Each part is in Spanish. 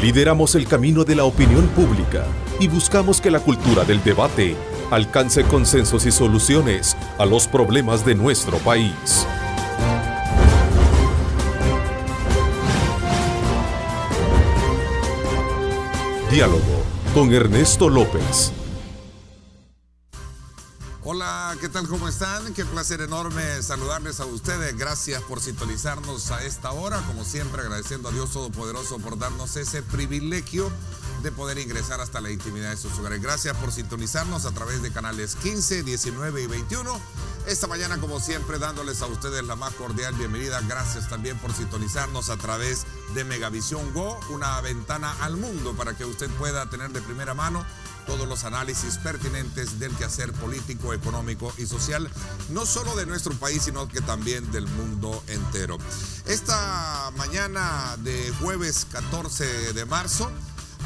Lideramos el camino de la opinión pública y buscamos que la cultura del debate alcance consensos y soluciones a los problemas de nuestro país. Diálogo con Ernesto López. Hola, ¿qué tal? ¿Cómo están? Qué placer enorme saludarles a ustedes. Gracias por sintonizarnos a esta hora. Como siempre, agradeciendo a Dios Todopoderoso por darnos ese privilegio de poder ingresar hasta la intimidad de sus hogares. Gracias por sintonizarnos a través de canales 15, 19 y 21. Esta mañana, como siempre, dándoles a ustedes la más cordial bienvenida. Gracias también por sintonizarnos a través de Megavisión Go, una ventana al mundo para que usted pueda tener de primera mano todos los análisis pertinentes del quehacer político, económico y social, no solo de nuestro país, sino que también del mundo entero. Esta mañana de jueves 14 de marzo,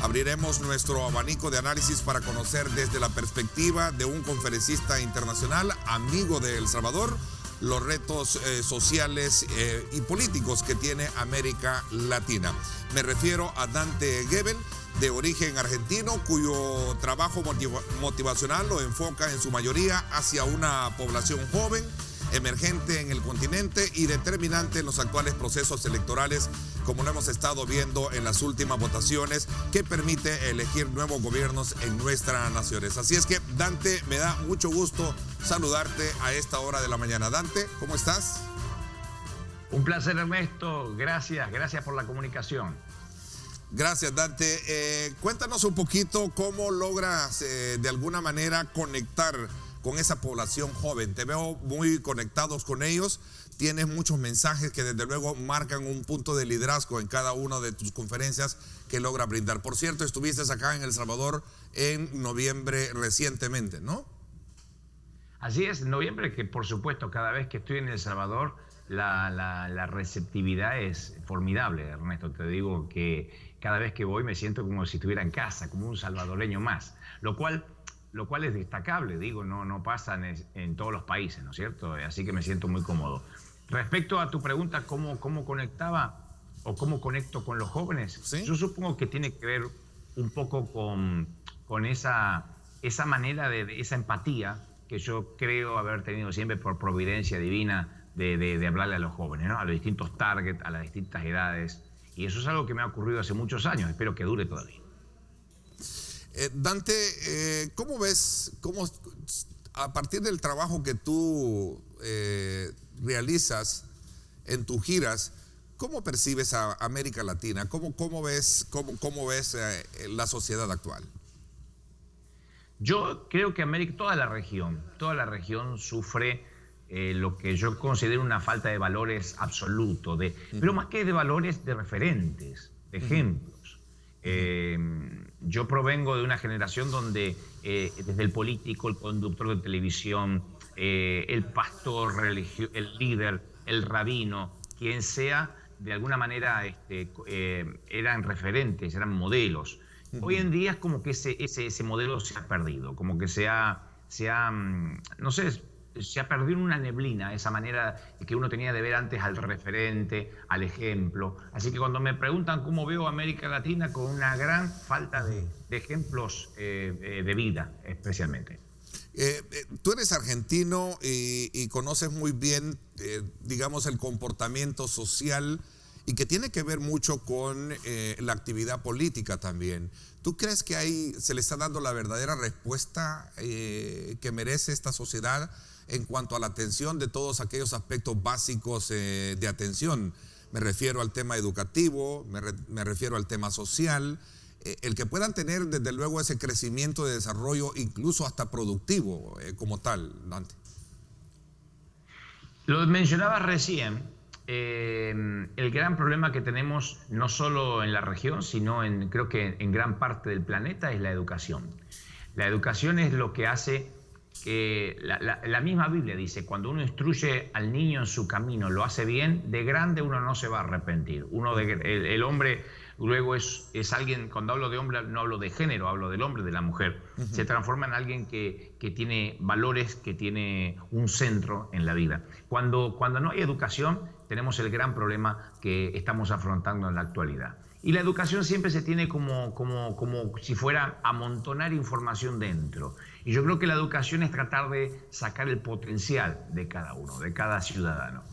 abriremos nuestro abanico de análisis para conocer desde la perspectiva de un conferencista internacional, amigo de El Salvador, los retos sociales y políticos que tiene América Latina. Me refiero a Dante Gebel, de origen argentino, cuyo trabajo motivacional lo enfoca en su mayoría hacia una población joven, emergente en el continente y determinante en los actuales procesos electorales, como lo hemos estado viendo en las últimas votaciones, que permite elegir nuevos gobiernos en nuestras naciones. Así es que, Dante, me da mucho gusto saludarte a esta hora de la mañana. Dante, ¿cómo estás? Un placer, Ernesto. Gracias por la comunicación. Gracias, Dante. Cuéntanos un poquito cómo logras de alguna manera conectar con esa población joven. Te veo muy conectados con ellos. Tienes muchos mensajes que desde luego marcan un punto de liderazgo en cada una de tus conferencias que logras brindar. Por cierto, estuviste acá en El Salvador en noviembre recientemente, ¿no? Así es, en noviembre, que por supuesto cada vez que estoy en El Salvador la receptividad es formidable, Ernesto. Te digo que cada vez que voy me siento como si estuviera en casa, como un salvadoreño más, lo cual es destacable, digo, no pasa en todos los países, ¿no es cierto? Así que me siento muy cómodo. Respecto a tu pregunta, ¿cómo conectaba o cómo conecto con los jóvenes? ¿Sí? Yo supongo que tiene que ver un poco con esa manera de esa empatía que yo creo haber tenido siempre por providencia divina de hablarle a los jóvenes, ¿no? A los distintos targets, a las distintas edades. Y eso es algo que me ha ocurrido hace muchos años, espero que dure todavía. Dante, ¿cómo ves, a partir del trabajo que tú realizas en tus giras, cómo percibes a América Latina? ¿Cómo ves la sociedad actual? Yo creo que toda la región sufre lo que yo considero una falta de valores absoluto, pero más que de valores, de referentes, de ejemplos. Yo provengo de una generación donde desde el político, el conductor de televisión, el pastor religioso, el líder, el rabino, quien sea, de alguna manera eran referentes, eran modelos. Hoy en día es como que ese modelo se ha perdido, como que se ha perdido en una neblina esa manera que uno tenía de ver antes al referente, al ejemplo. Así que cuando me preguntan cómo veo América Latina, con una gran falta de ejemplos de vida, especialmente. Tú eres argentino y conoces muy bien, digamos, el comportamiento social y que tiene que ver mucho con la actividad política también. ¿Tú crees que se le está dando la verdadera respuesta que merece esta sociedad en cuanto a la atención de todos aquellos aspectos básicos de atención? Me refiero al tema educativo, me refiero al tema social, el que puedan tener desde luego ese crecimiento de desarrollo, incluso hasta productivo como tal, Dante. Lo mencionabas recién. El gran problema que tenemos no solo en la región, sino creo que en gran parte del planeta es la educación. La educación es lo que hace que la misma Biblia dice, cuando uno instruye al niño en su camino, lo hace bien, de grande uno no se va a arrepentir. El hombre luego es alguien, cuando hablo de hombre no hablo de género, hablo del hombre, de la mujer. Se transforma en alguien que tiene valores, que tiene un centro en la vida. Cuando no hay educación, tenemos el gran problema que estamos afrontando en la actualidad. Y la educación siempre se tiene como si fuera amontonar información dentro. Y yo creo que la educación es tratar de sacar el potencial de cada uno, de cada ciudadano.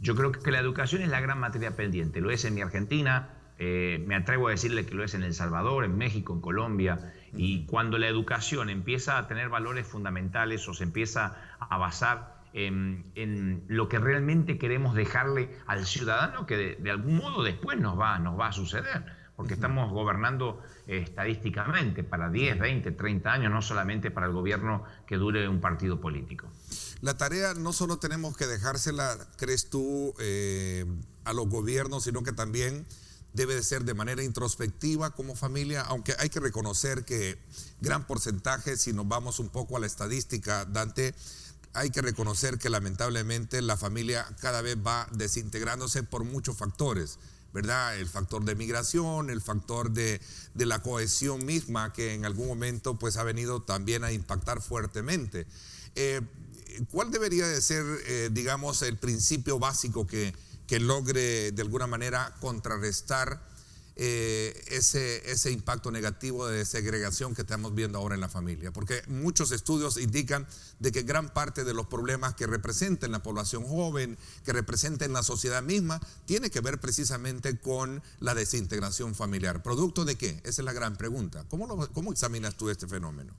Yo creo que la educación es la gran materia pendiente. Lo es en mi Argentina, me atrevo a decirle que lo es en El Salvador, en México, en Colombia. Y cuando la educación empieza a tener valores fundamentales o se empieza a basar en lo que realmente queremos dejarle al ciudadano, que de algún modo después nos va a suceder, porque estamos gobernando estadísticamente para 10, 20, 30 años, no solamente para el gobierno que dure un partido político. La tarea no solo tenemos que dejársela, crees tú, a los gobiernos, sino que también debe de ser de manera introspectiva como familia, aunque hay que reconocer que gran porcentaje, si nos vamos un poco a la estadística, Dante, hay que reconocer que lamentablemente la familia cada vez va desintegrándose por muchos factores, ¿verdad? El factor de migración, el factor de la cohesión misma, que en algún momento pues ha venido también a impactar fuertemente. ¿Cuál debería de ser, digamos, el principio básico que logre de alguna manera contrarrestar ese impacto negativo de segregación que estamos viendo ahora en la familia? Porque muchos estudios indican de que gran parte de los problemas que representan la población joven, que representan la sociedad misma, tiene que ver precisamente con la desintegración familiar. ¿Producto de qué? Esa es la gran pregunta. ¿Cómo examinas tú este fenómeno?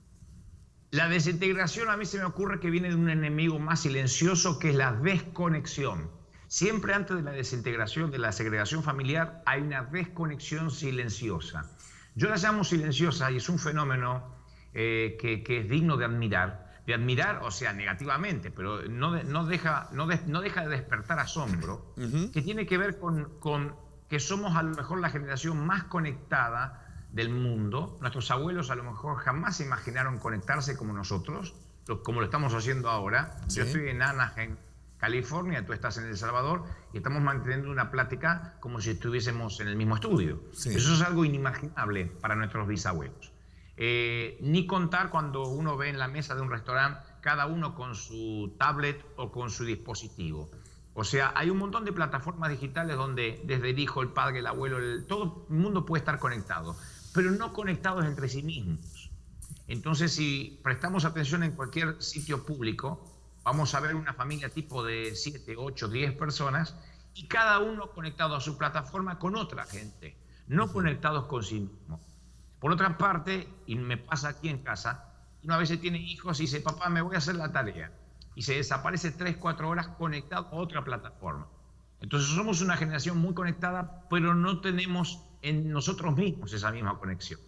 La desintegración a mí se me ocurre que viene de un enemigo más silencioso, que es la desconexión. Siempre antes de la desintegración, de la segregación familiar, hay una desconexión silenciosa. Yo la llamo silenciosa y es un fenómeno que es digno de admirar, o sea, negativamente, pero no deja de despertar asombro, que tiene que ver con que somos a lo mejor la generación más conectada del mundo. Nuestros abuelos a lo mejor jamás se imaginaron conectarse como nosotros, como lo estamos haciendo ahora. ¿Sí? Yo estoy en Anaheim, California, tú estás en El Salvador y estamos manteniendo una plática como si estuviésemos en el mismo estudio. Sí. Eso es algo inimaginable para nuestros bisabuelos. Ni contar cuando uno ve en la mesa de un restaurante cada uno con su tablet o con su dispositivo. O sea, hay un montón de plataformas digitales donde desde el hijo, el padre, el abuelo, todo el mundo puede estar conectado, pero no conectados entre sí mismos. Entonces, si prestamos atención en cualquier sitio público, vamos a ver una familia tipo de 7, 8, 10 personas y cada uno conectado a su plataforma con otra gente, no conectados con sí mismos. Por otra parte, y me pasa aquí en casa, una vez tiene hijos y dice, papá, me voy a hacer la tarea. Y se desaparece 3, 4 horas conectado a otra plataforma. Entonces somos una generación muy conectada, pero no tenemos en nosotros mismos esa misma conexión.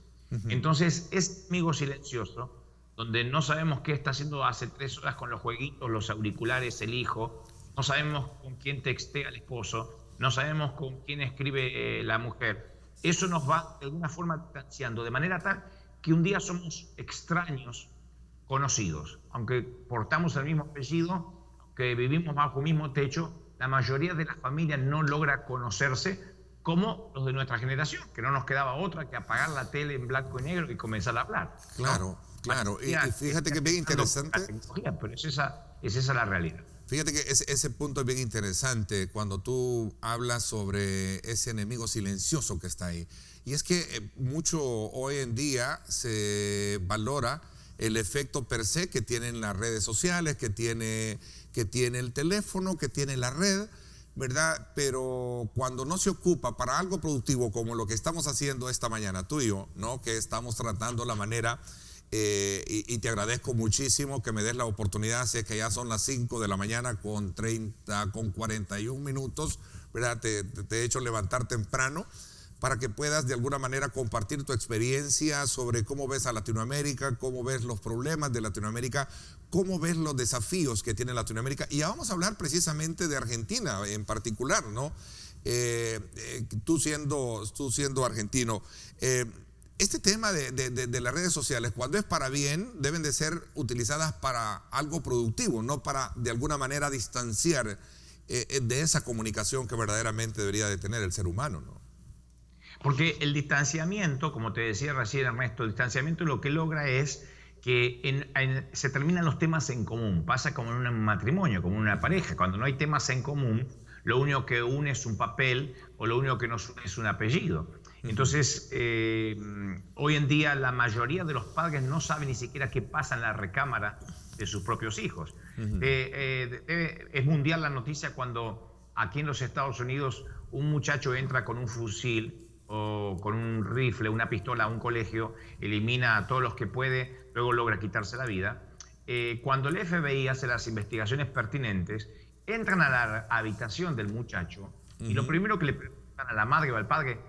Entonces es amigo silencioso, donde no sabemos qué está haciendo hace 3 horas con los jueguitos, los auriculares, el hijo, no sabemos con quién textea el esposo, no sabemos con quién escribe la mujer. Eso nos va de alguna forma distanciando, de manera tal que un día somos extraños conocidos. Aunque portamos el mismo apellido, que vivimos bajo el mismo techo, la mayoría de las familias no logra conocerse como los de nuestra generación, que no nos quedaba otra que apagar la tele en blanco y negro y comenzar a hablar. Claro, ¿no? Claro. Y fíjate que es bien interesante. Pero es esa la realidad. Fíjate que ese punto es bien interesante cuando tú hablas sobre ese enemigo silencioso que está ahí. Y es que mucho hoy en día se valora el efecto per se que tienen las redes sociales, que tiene el teléfono, que tiene la red, ¿verdad? Pero cuando no se ocupa para algo productivo como lo que estamos haciendo esta mañana tú y yo, ¿no? Que estamos tratando la manera, y te agradezco muchísimo que me des la oportunidad, sé que ya son las 5 de la mañana con 41 minutos, ¿verdad? Te he hecho levantar temprano para que puedas de alguna manera compartir tu experiencia sobre cómo ves a Latinoamérica, cómo ves los problemas de Latinoamérica, cómo ves los desafíos que tiene Latinoamérica. Y ya vamos a hablar precisamente de Argentina en particular, ¿no? Tú siendo argentino, este tema de las redes sociales, cuando es para bien, deben de ser utilizadas para algo productivo, no para de alguna manera distanciar de esa comunicación que verdaderamente debería de tener el ser humano, ¿no? Porque el distanciamiento, como te decía recién Ernesto, el distanciamiento lo que logra es que se terminan los temas en común. Pasa como en un matrimonio, como en una pareja. Cuando no hay temas en común, lo único que une es un papel o lo único que nos une es un apellido. Entonces, hoy en día la mayoría de los padres no saben ni siquiera qué pasa en la recámara de sus propios hijos. Es mundial la noticia cuando aquí en los Estados Unidos un muchacho entra con un fusil o con un rifle, una pistola a un colegio, elimina a todos los que puede, luego logra quitarse la vida. Cuando el FBI hace las investigaciones pertinentes, entran a la habitación del muchacho y lo primero que le preguntan a la madre o al padre,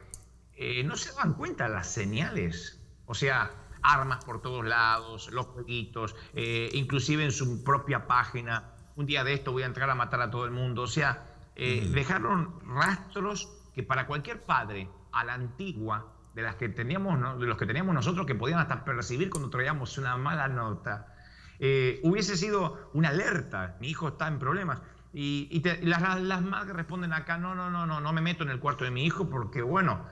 no se dan cuenta de las señales. O sea, armas por todos lados, los jueguitos, inclusive en su propia página, un día de esto voy a entrar a matar a todo el mundo. O sea, dejaron rastros que para cualquier padre a la antigua, de las que teníamos, ¿no? De los que teníamos nosotros, que podían hasta percibir cuando traíamos una mala nota, hubiese sido una alerta. Mi hijo está en problemas. Y las madres responden acá, no me meto en el cuarto de mi hijo porque, bueno,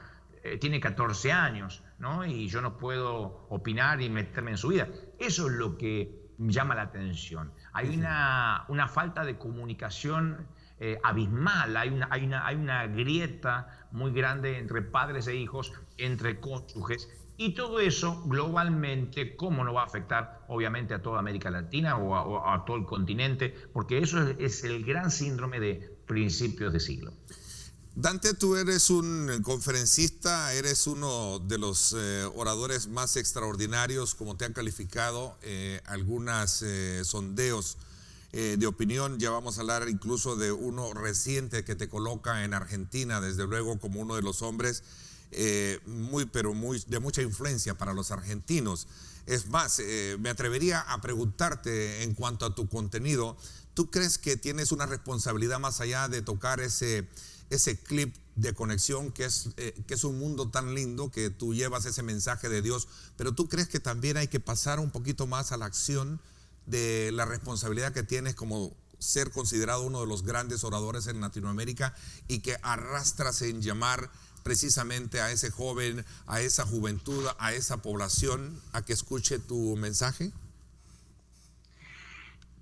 tiene 14 años, ¿no? Y yo no puedo opinar y meterme en su vida. Eso es lo que llama la atención. Hay una falta de comunicación abismal, hay una grieta muy grande entre padres e hijos, entre cónyuges, y todo eso globalmente, ¿cómo no va a afectar obviamente a toda América Latina o a todo el continente? Porque eso es el gran síndrome de principios de siglo. Dante, tú eres un conferencista, eres uno de los oradores más extraordinarios, como te han calificado algunos sondeos de opinión. Ya vamos a hablar incluso de uno reciente que te coloca en Argentina, desde luego, como uno de los hombres de mucha influencia para los argentinos. Es más, me atrevería a preguntarte en cuanto a tu contenido, ¿tú crees que tienes una responsabilidad más allá de tocar ese clip de conexión que es un mundo tan lindo, que tú llevas ese mensaje de Dios, pero tú crees que también hay que pasar un poquito más a la acción de la responsabilidad que tienes como ser considerado uno de los grandes oradores en Latinoamérica y que arrastras en llamar precisamente a ese joven, a esa juventud, a esa población a que escuche tu mensaje?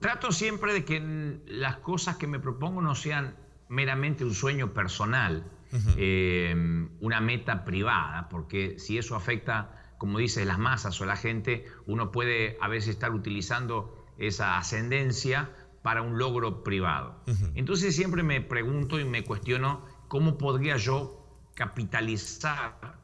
Trato siempre de que las cosas que me propongo no sean meramente un sueño personal, una meta privada, porque si eso afecta, como dices, las masas o la gente, uno puede a veces estar utilizando esa ascendencia para un logro privado. Entonces siempre me pregunto y me cuestiono cómo podría yo capitalizar.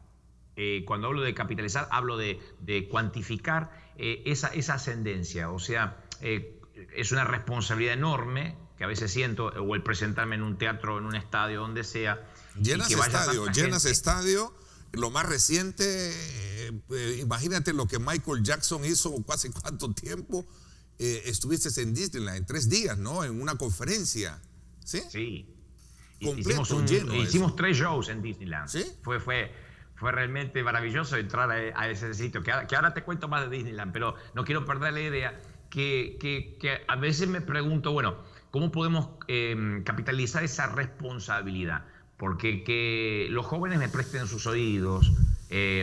Cuando hablo de capitalizar, hablo de cuantificar esa ascendencia. O sea, es una responsabilidad enorme que a veces siento, o el presentarme en un teatro, en un estadio, donde sea. Llenas estadio. Lo más reciente, imagínate lo que Michael Jackson hizo hace cuánto tiempo. Estuviste en Disneyland en 3 días, ¿no? En una conferencia. ¿Sí? Sí. Hicimos 3 shows en Disneyland. ¿Sí? Fue realmente maravilloso entrar a ese sitio, que ahora te cuento más de Disneyland, pero no quiero perder la idea que a veces me pregunto, bueno, ¿cómo podemos capitalizar esa responsabilidad? Porque que los jóvenes me presten sus oídos,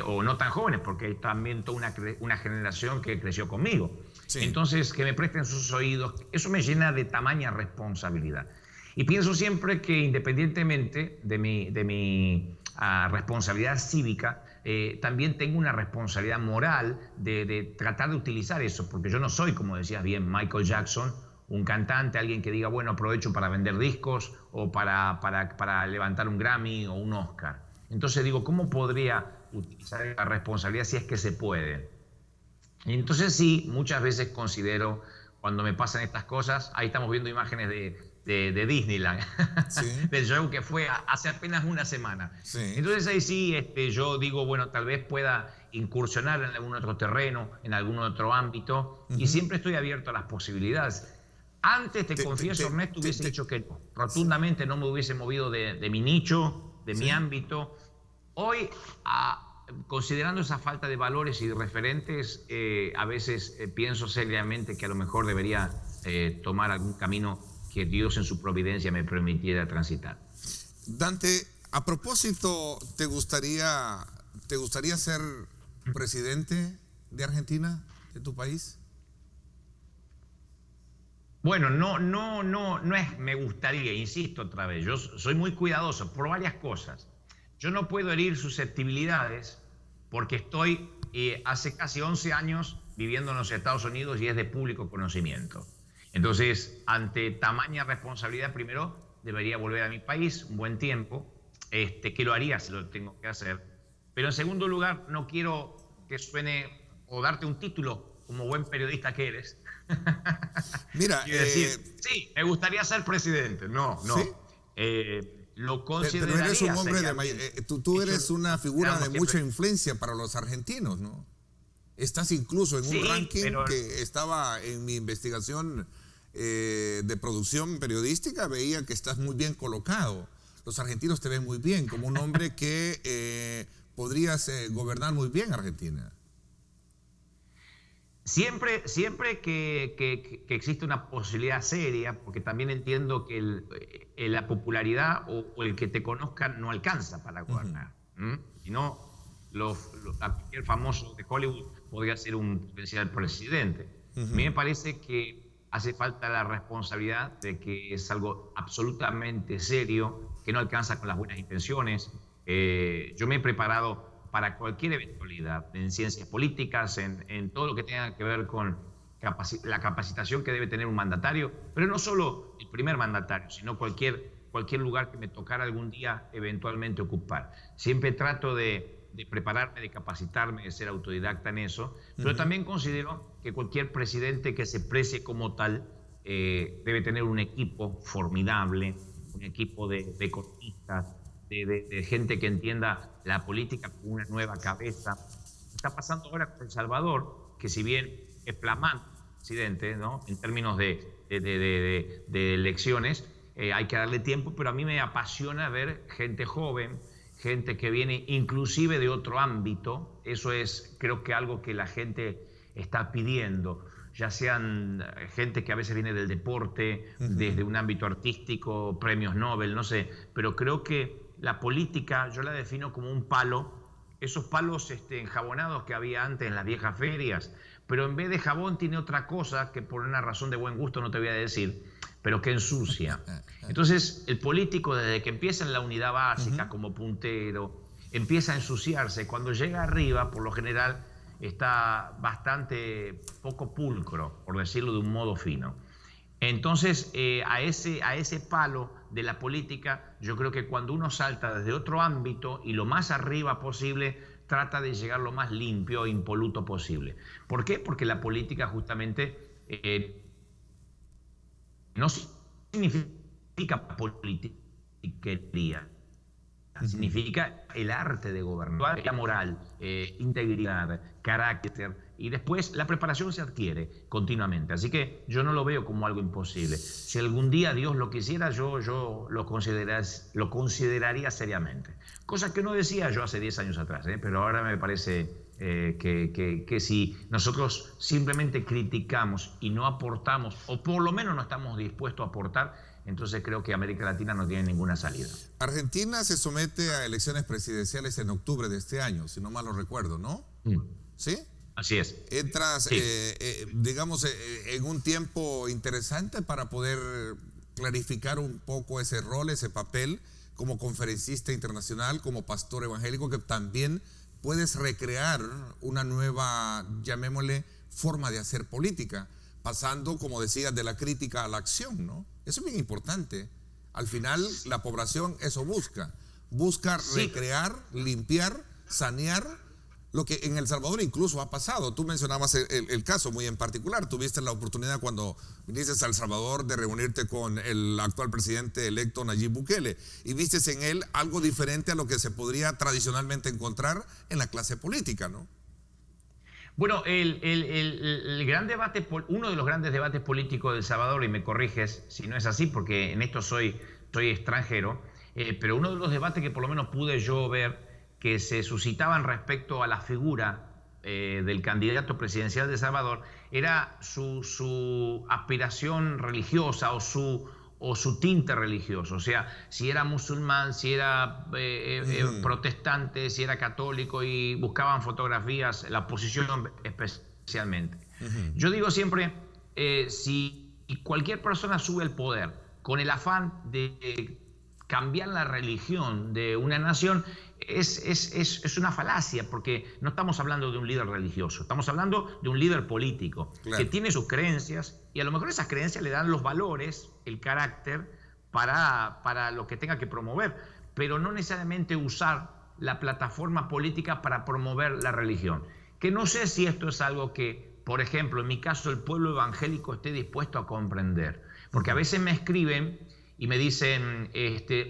o no tan jóvenes, porque hay también toda una generación que creció conmigo. Sí. Entonces, que me presten sus oídos, eso me llena de tamaña responsabilidad. Y pienso siempre que independientemente de mi responsabilidad cívica, también tengo una responsabilidad moral de tratar de utilizar eso, porque yo no soy, como decías bien, Michael Jackson, un cantante, alguien que diga, bueno, aprovecho para vender discos o para levantar un Grammy o un Oscar. Entonces digo, ¿cómo podría utilizar la responsabilidad si es que se puede? Y entonces sí, muchas veces considero, cuando me pasan estas cosas, ahí estamos viendo imágenes de Disneyland, sí. Del show que fue hace apenas una semana. Sí. Entonces ahí sí, yo digo, bueno, tal vez pueda incursionar en algún otro terreno, en algún otro ámbito, y siempre estoy abierto a las posibilidades. Antes, te confieso, Ernesto, hubiese dicho que rotundamente no me hubiese movido de mi nicho, de mi ámbito. Hoy, considerando esa falta de valores y de referentes, a veces pienso seriamente que a lo mejor debería tomar algún camino que Dios en su providencia me permitiera transitar. Dante, a propósito, ¿te gustaría ser presidente de Argentina, de tu país? Bueno, no es me gustaría, insisto otra vez, yo soy muy cuidadoso por varias cosas. yo no puedo herir susceptibilidades porque estoy hace casi 11 años viviendo en los Estados Unidos y es de público conocimiento. Entonces, ante tamaña responsabilidad, primero debería volver a mi país un buen tiempo, que lo haría si lo tengo que hacer. Pero en segundo lugar, no quiero que suene o darte un título como buen periodista que eres. Mira, y decir, sí, me gustaría ser presidente. No, no. ¿sí? Lo consideraría. Pero eres un hombre tú eres una figura de mucha influencia para los argentinos, ¿no? Estás incluso en un ranking que estaba en mi investigación de producción periodística, veía que estás muy bien colocado. Los argentinos te ven muy bien, como un hombre que podrías gobernar muy bien Argentina. Siempre que existe una posibilidad seria, porque también entiendo que la popularidad o el que te conozcan no alcanza para gobernar. Si no, cualquier famoso de Hollywood podría ser un potencial presidente. A mí me parece que hace falta la responsabilidad de que es algo absolutamente serio, que no alcanza con las buenas intenciones. Yo me he preparado para cualquier eventualidad, en ciencias políticas, en todo lo que tenga que ver con la capacitación que debe tener un mandatario, pero no solo el primer mandatario, sino cualquier lugar que me tocara algún día eventualmente ocupar. Siempre trato de prepararme, de capacitarme, de ser autodidacta en eso, pero también considero que cualquier presidente que se precie como tal debe tener un equipo formidable, un equipo de economistas, de gente que entienda la política con una nueva cabeza. Está pasando ahora con El Salvador, que si bien es flamante presidente, ¿no?, en términos de elecciones, hay que darle tiempo, pero a mí me apasiona ver gente joven, gente que viene inclusive de otro ámbito. Eso es, creo que algo que la gente está pidiendo, ya sean gente que a veces viene del deporte, desde un ámbito artístico, premios Nobel, no sé, pero creo que la política yo la defino como un palo, esos palos enjabonados que había antes en las viejas ferias, pero en vez de jabón tiene otra cosa que por una razón de buen gusto no te voy a decir, pero que ensucia. Entonces el político, desde que empieza en la unidad básica como puntero, empieza a ensuciarse. Cuando llega arriba, por lo general, está bastante poco pulcro, por decirlo de un modo fino. Entonces, a ese palo de la política, yo creo que cuando uno salta desde otro ámbito y lo más arriba posible, trata de llegar lo más limpio e impoluto posible. ¿Por qué? Porque la política justamente no significa politiquería. Significa el arte de gobernar, la moral, integridad, carácter, y después la preparación se adquiere continuamente. Así que yo no lo veo como algo imposible. Si algún día Dios lo quisiera, yo lo consideraría seriamente. Cosa que no decía yo hace 10 años atrás, pero ahora me parece que si nosotros simplemente criticamos y no aportamos, o por lo menos no estamos dispuestos a aportar, entonces creo que América Latina no tiene ninguna salida. Argentina se somete a elecciones presidenciales en octubre de este año, si no mal lo recuerdo, ¿no? ¿Sí? Así es. Entras, sí. Digamos, en un tiempo interesante para poder clarificar un poco ese rol, ese papel como conferencista internacional, como pastor evangélico, que también puedes recrear una nueva, llamémosle, forma de hacer política, pasando, como decías, de la crítica a la acción, ¿no? Eso es bien importante. Al final, la población eso busca recrear, limpiar, sanear, lo que en El Salvador incluso ha pasado. Tú mencionabas el caso muy en particular. Tuviste la oportunidad cuando viniste a El Salvador de reunirte con el actual presidente electo Nayib Bukele y viste en él algo diferente a lo que se podría tradicionalmente encontrar en la clase política, ¿no? Bueno, el gran debate, uno de los grandes debates políticos de El Salvador, y me corriges si no es así, porque en esto soy extranjero, pero uno de los debates que por lo menos pude yo ver que se suscitaban respecto a la figura del candidato presidencial de El Salvador era su aspiración religiosa o su tinte religioso, o sea, si era musulmán, si era protestante, si era católico, y buscaban fotografías, la oposición especialmente. Yo digo siempre, si cualquier persona sube al poder con el afán de cambiar la religión de una nación, es una falacia, porque no estamos hablando de un líder religioso, estamos hablando de un líder político, claro, que tiene sus creencias, y a lo mejor esas creencias le dan los valores, el carácter para lo que tenga que promover, pero no necesariamente usar la plataforma política para promover la religión. Que no sé si esto es algo que, por ejemplo, en mi caso, el pueblo evangélico esté dispuesto a comprender. Porque a veces me escriben y me dicen,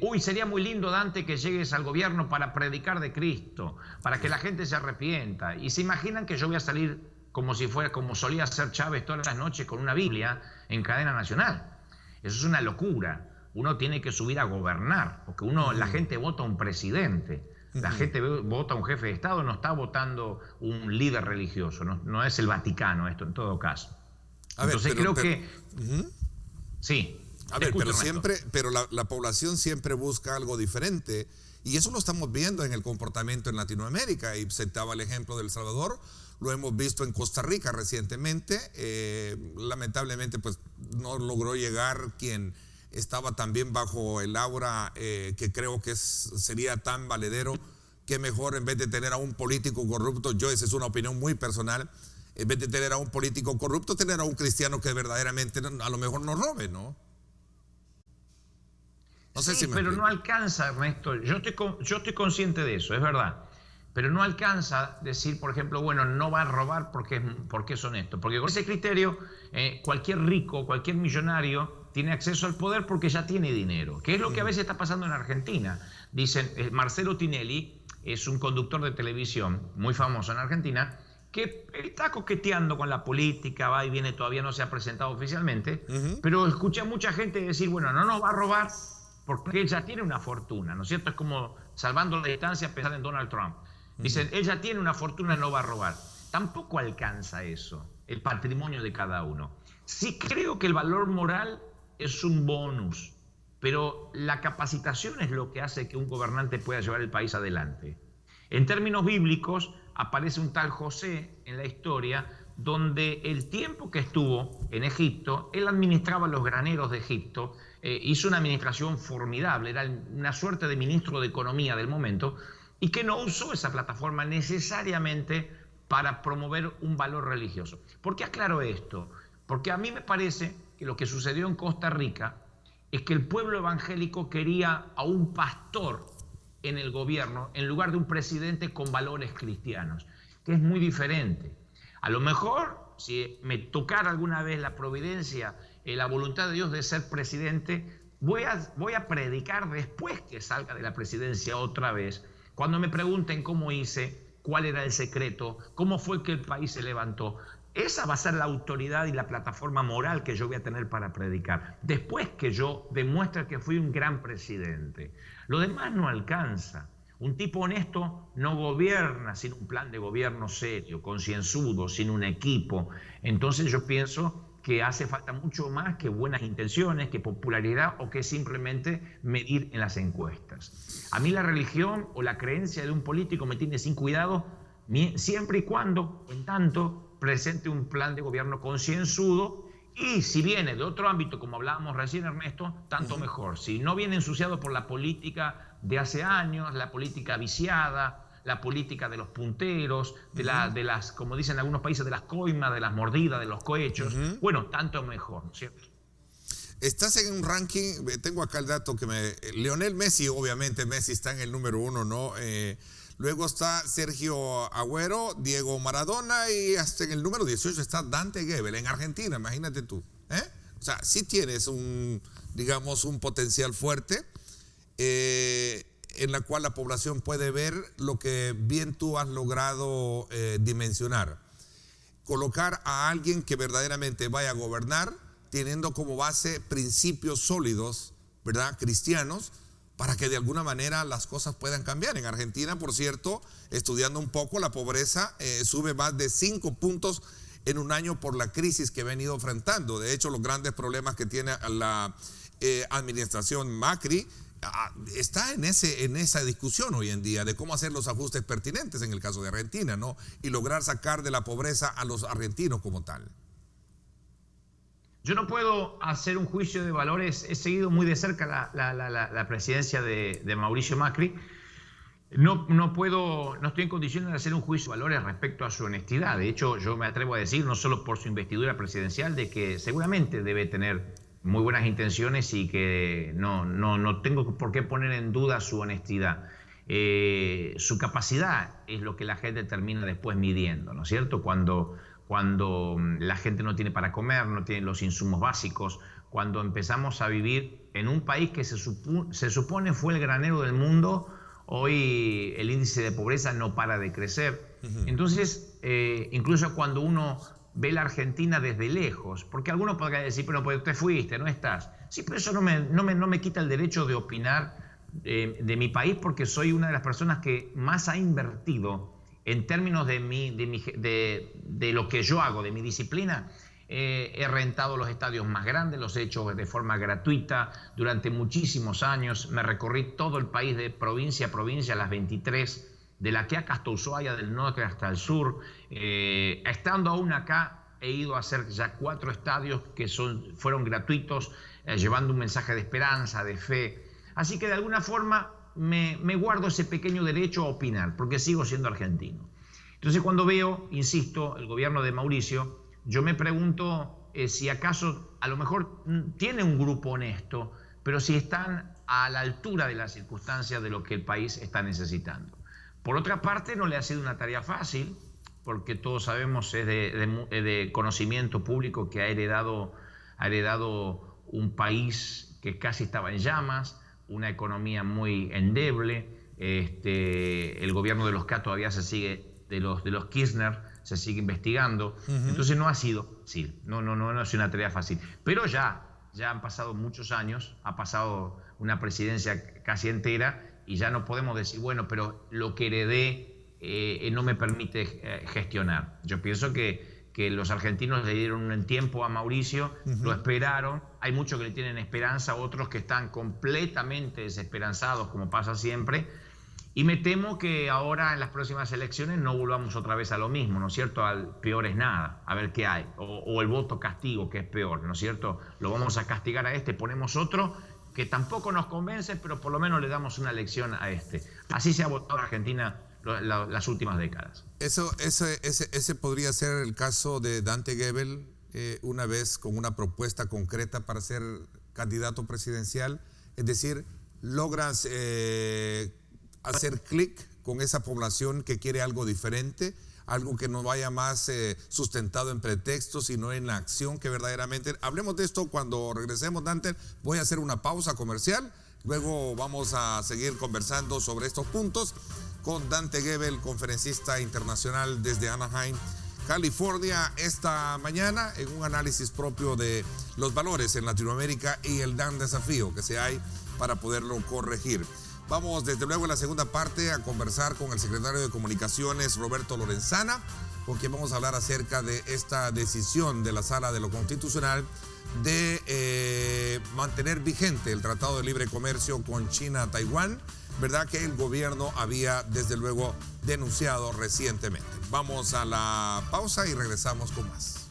uy, sería muy lindo, Dante, que llegues al gobierno para predicar de Cristo, para que la gente se arrepienta. Y se imaginan que yo voy a salir como solía hacer Chávez todas las noches, con una Biblia en cadena nacional. Eso es una locura. Uno tiene que subir a gobernar, porque la gente vota a un presidente. La gente vota a un jefe de Estado, no está votando un líder religioso, no es el Vaticano esto en todo caso. Entonces creo que... Sí. A ver, pero la población siempre busca algo diferente, y eso lo estamos viendo en el comportamiento en Latinoamérica. Y citaba el ejemplo de El Salvador, lo hemos visto en Costa Rica recientemente. Lamentablemente pues no logró llegar quien estaba también bajo el aura que creo que sería tan valedero, que mejor, en vez de tener a un político corrupto, esa es una opinión muy personal, en vez de tener a un político corrupto, tener a un cristiano que verdaderamente a lo mejor no robe, ¿no? No sé si me pero explico. No alcanza, Ernesto. Yo estoy consciente de eso, es verdad. Pero no alcanza decir, por ejemplo, bueno, no va a robar porque es honesto. Porque con ese criterio, cualquier rico, cualquier millonario tiene acceso al poder porque ya tiene dinero, que es lo que a veces está pasando en Argentina. Dicen, Marcelo Tinelli es un conductor de televisión muy famoso en Argentina, que está coqueteando con la política, va y viene, todavía no se ha presentado oficialmente, pero escuché a mucha gente decir, bueno, no nos va a robar porque él ya tiene una fortuna, ¿no es cierto? Es como, salvando la distancia, pensar en Donald Trump. Dicen, él ya tiene una fortuna, no va a robar. Tampoco alcanza eso, el patrimonio de cada uno. Sí creo que el valor moral es un bonus, pero la capacitación es lo que hace que un gobernante pueda llevar el país adelante. En términos bíblicos, aparece un tal José en la historia, donde el tiempo que estuvo en Egipto, él administraba los graneros de Egipto, hizo una administración formidable, era una suerte de ministro de Economía del momento, y que no usó esa plataforma necesariamente para promover un valor religioso. ¿Por qué aclaro esto? Porque a mí me parece que lo que sucedió en Costa Rica es que el pueblo evangélico quería a un pastor en el gobierno en lugar de un presidente con valores cristianos, que es muy diferente. A lo mejor, si me tocara alguna vez la providencia, la voluntad de Dios de ser presidente, voy a predicar después que salga de la presidencia otra vez, cuando me pregunten cómo hice, cuál era el secreto, cómo fue que el país se levantó. Esa va a ser la autoridad y la plataforma moral que yo voy a tener para predicar, después que yo demuestre que fui un gran presidente. Lo demás no alcanza. Un tipo honesto no gobierna sin un plan de gobierno serio, concienzudo, sin un equipo. Entonces yo pienso que hace falta mucho más que buenas intenciones, que popularidad o que simplemente medir en las encuestas. A mí la religión o la creencia de un político me tiene sin cuidado siempre y cuando, en tanto, presente un plan de gobierno concienzudo, y si viene de otro ámbito, como hablábamos recién, Ernesto, tanto mejor. Si no viene ensuciado por la política de hace años, la política viciada, la política de los punteros, de las, como dicen en algunos países, de las coimas, de las mordidas, de los cohechos, bueno, tanto mejor, ¿no es cierto? Estás en un ranking, tengo acá el dato Lionel Messi, obviamente Messi está en el número 1, ¿no? Luego está Sergio Agüero, Diego Maradona, y hasta en el número 18 está Dante Gebel, en Argentina, imagínate tú. O sea, sí tienes un potencial fuerte en la cual la población puede ver lo que bien tú has logrado dimensionar. Colocar a alguien que verdaderamente vaya a gobernar, teniendo como base principios sólidos, ¿verdad?, cristianos, para que de alguna manera las cosas puedan cambiar. En Argentina, por cierto, estudiando un poco, la pobreza sube más de 5 puntos en un año por la crisis que ha venido enfrentando. De hecho, los grandes problemas que tiene la administración Macri está en esa discusión hoy en día de cómo hacer los ajustes pertinentes en el caso de Argentina, ¿no? Y lograr sacar de la pobreza a los argentinos como tal. Yo no puedo hacer un juicio de valores. He seguido muy de cerca la presidencia de Mauricio Macri No estoy en condiciones de hacer un juicio de valores respecto a su honestidad. De hecho, yo me atrevo a decir, no solo por su investidura presidencial, de que seguramente debe tener muy buenas intenciones y que no tengo por qué poner en duda su honestidad. Su capacidad es lo que la gente termina después midiendo, ¿no es cierto? Cuando la gente no tiene para comer, no tiene los insumos básicos, cuando empezamos a vivir en un país que se supone fue el granero del mundo. Hoy el índice de pobreza no para de crecer. Entonces, incluso cuando uno ve la Argentina desde lejos, porque algunos podrían decir, pero pues te fuiste, no estás. Sí, pero eso no me quita el derecho de opinar de mi país, porque soy una de las personas que más ha invertido en términos de lo que yo hago, de mi disciplina. He rentado los estadios más grandes, los he hecho de forma gratuita durante muchísimos años. Me recorrí todo el país de provincia a provincia, las 23, de La Quiaca hasta Ushuaia, del norte hasta el sur. Estando aún acá, he ido a hacer ya 4 estadios que fueron gratuitos, llevando un mensaje de esperanza, de fe. Así que de alguna forma me guardo ese pequeño derecho a opinar, porque sigo siendo argentino. Entonces cuando veo, insisto, el gobierno de Mauricio, yo me pregunto si acaso a lo mejor tiene un grupo honesto, pero si están a la altura de las circunstancias de lo que el país está necesitando. Por otra parte, no le ha sido una tarea fácil, porque todos sabemos, es de conocimiento público que ha heredado un país que casi estaba en llamas, una economía muy endeble. El gobierno de los K todavía se sigue, de los Kirchner, se sigue investigando. Entonces no ha sido fácil, no es una tarea fácil. Pero ya han pasado muchos años, ha pasado una presidencia casi entera y ya no podemos decir, bueno, pero lo que heredé no me permite gestionar. Yo pienso que los argentinos le dieron un tiempo a Mauricio, lo esperaron. Hay muchos que le tienen esperanza, otros que están completamente desesperanzados, como pasa siempre. Y me temo que ahora en las próximas elecciones no volvamos otra vez a lo mismo, ¿no es cierto? Al peor es nada, a ver qué hay. O el voto castigo, que es peor, ¿no es cierto? Lo vamos a castigar a este, ponemos otro que tampoco nos convence, pero por lo menos le damos una lección a este. Así se ha votado en Argentina las últimas décadas. Ese podría ser el caso de Dante Gebel, una vez con una propuesta concreta para ser candidato presidencial. Es decir, logras hacer clic con esa población que quiere algo diferente, algo que no vaya más sustentado en pretextos, sino en la acción que verdaderamente... Hablemos de esto cuando regresemos, Dante. Voy a hacer una pausa comercial, luego vamos a seguir conversando sobre estos puntos con Dante Gebel, conferencista internacional desde Anaheim, California, esta mañana en un análisis propio de los valores en Latinoamérica y el gran desafío que se hay para poderlo corregir. Vamos desde luego en la segunda parte a conversar con el secretario de Comunicaciones, Roberto Lorenzana, con quien vamos a hablar acerca de esta decisión de la Sala de lo Constitucional de mantener vigente el Tratado de Libre Comercio con China-Taiwán, ¿verdad? Que el gobierno había desde luego denunciado recientemente. Vamos a la pausa y regresamos con más.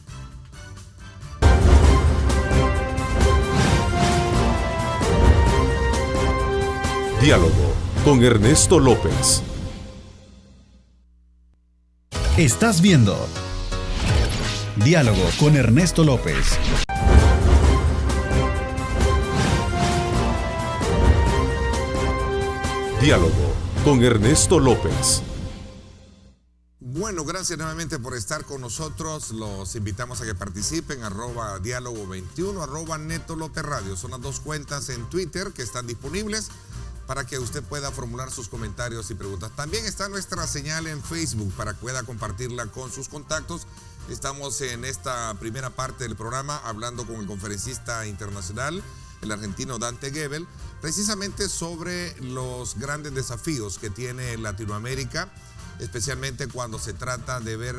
Diálogo con Ernesto López. Estás viendo Diálogo con Ernesto López. Diálogo con Ernesto López. Bueno, gracias nuevamente por estar con nosotros. Los invitamos a que participen, @diálogo21, @Neto López Radio. Son las 2 cuentas en Twitter que están disponibles para que usted pueda formular sus comentarios y preguntas. También está nuestra señal en Facebook para que pueda compartirla con sus contactos. Estamos en esta primera parte del programa hablando con el conferencista internacional, el argentino Dante Gebel, precisamente sobre los grandes desafíos que tiene Latinoamérica, especialmente cuando se trata de ver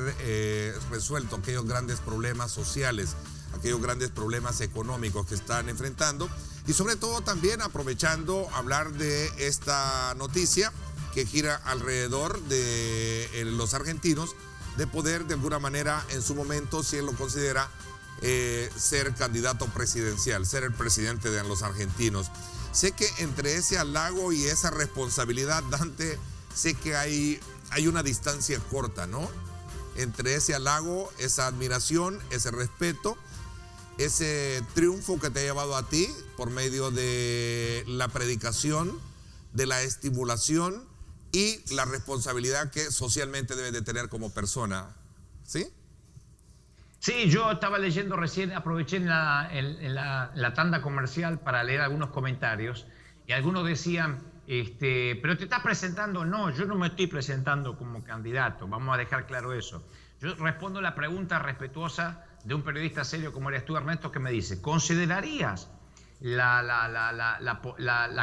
resuelto aquellos grandes problemas sociales, aquellos grandes problemas económicos que están enfrentando, y sobre todo también aprovechando hablar de esta noticia que gira alrededor de los argentinos, de poder de alguna manera en su momento, si él lo considera, ser candidato presidencial, ser el presidente de los argentinos. Sé que entre ese halago y esa responsabilidad, Dante, sé que hay una distancia corta, ¿no? Entre ese halago, esa admiración, ese respeto, ese triunfo que te ha llevado a ti por medio de la predicación, de la estimulación y la responsabilidad que socialmente debes de tener como persona, ¿sí? Sí, yo estaba leyendo recién, aproveché en la tanda comercial para leer algunos comentarios y algunos decían, pero te estás presentando. No, yo no me estoy presentando como candidato, vamos a dejar claro eso. Yo respondo la pregunta respetuosa de un periodista serio como eres tú, Ernesto, que me dice, ¿considerarías la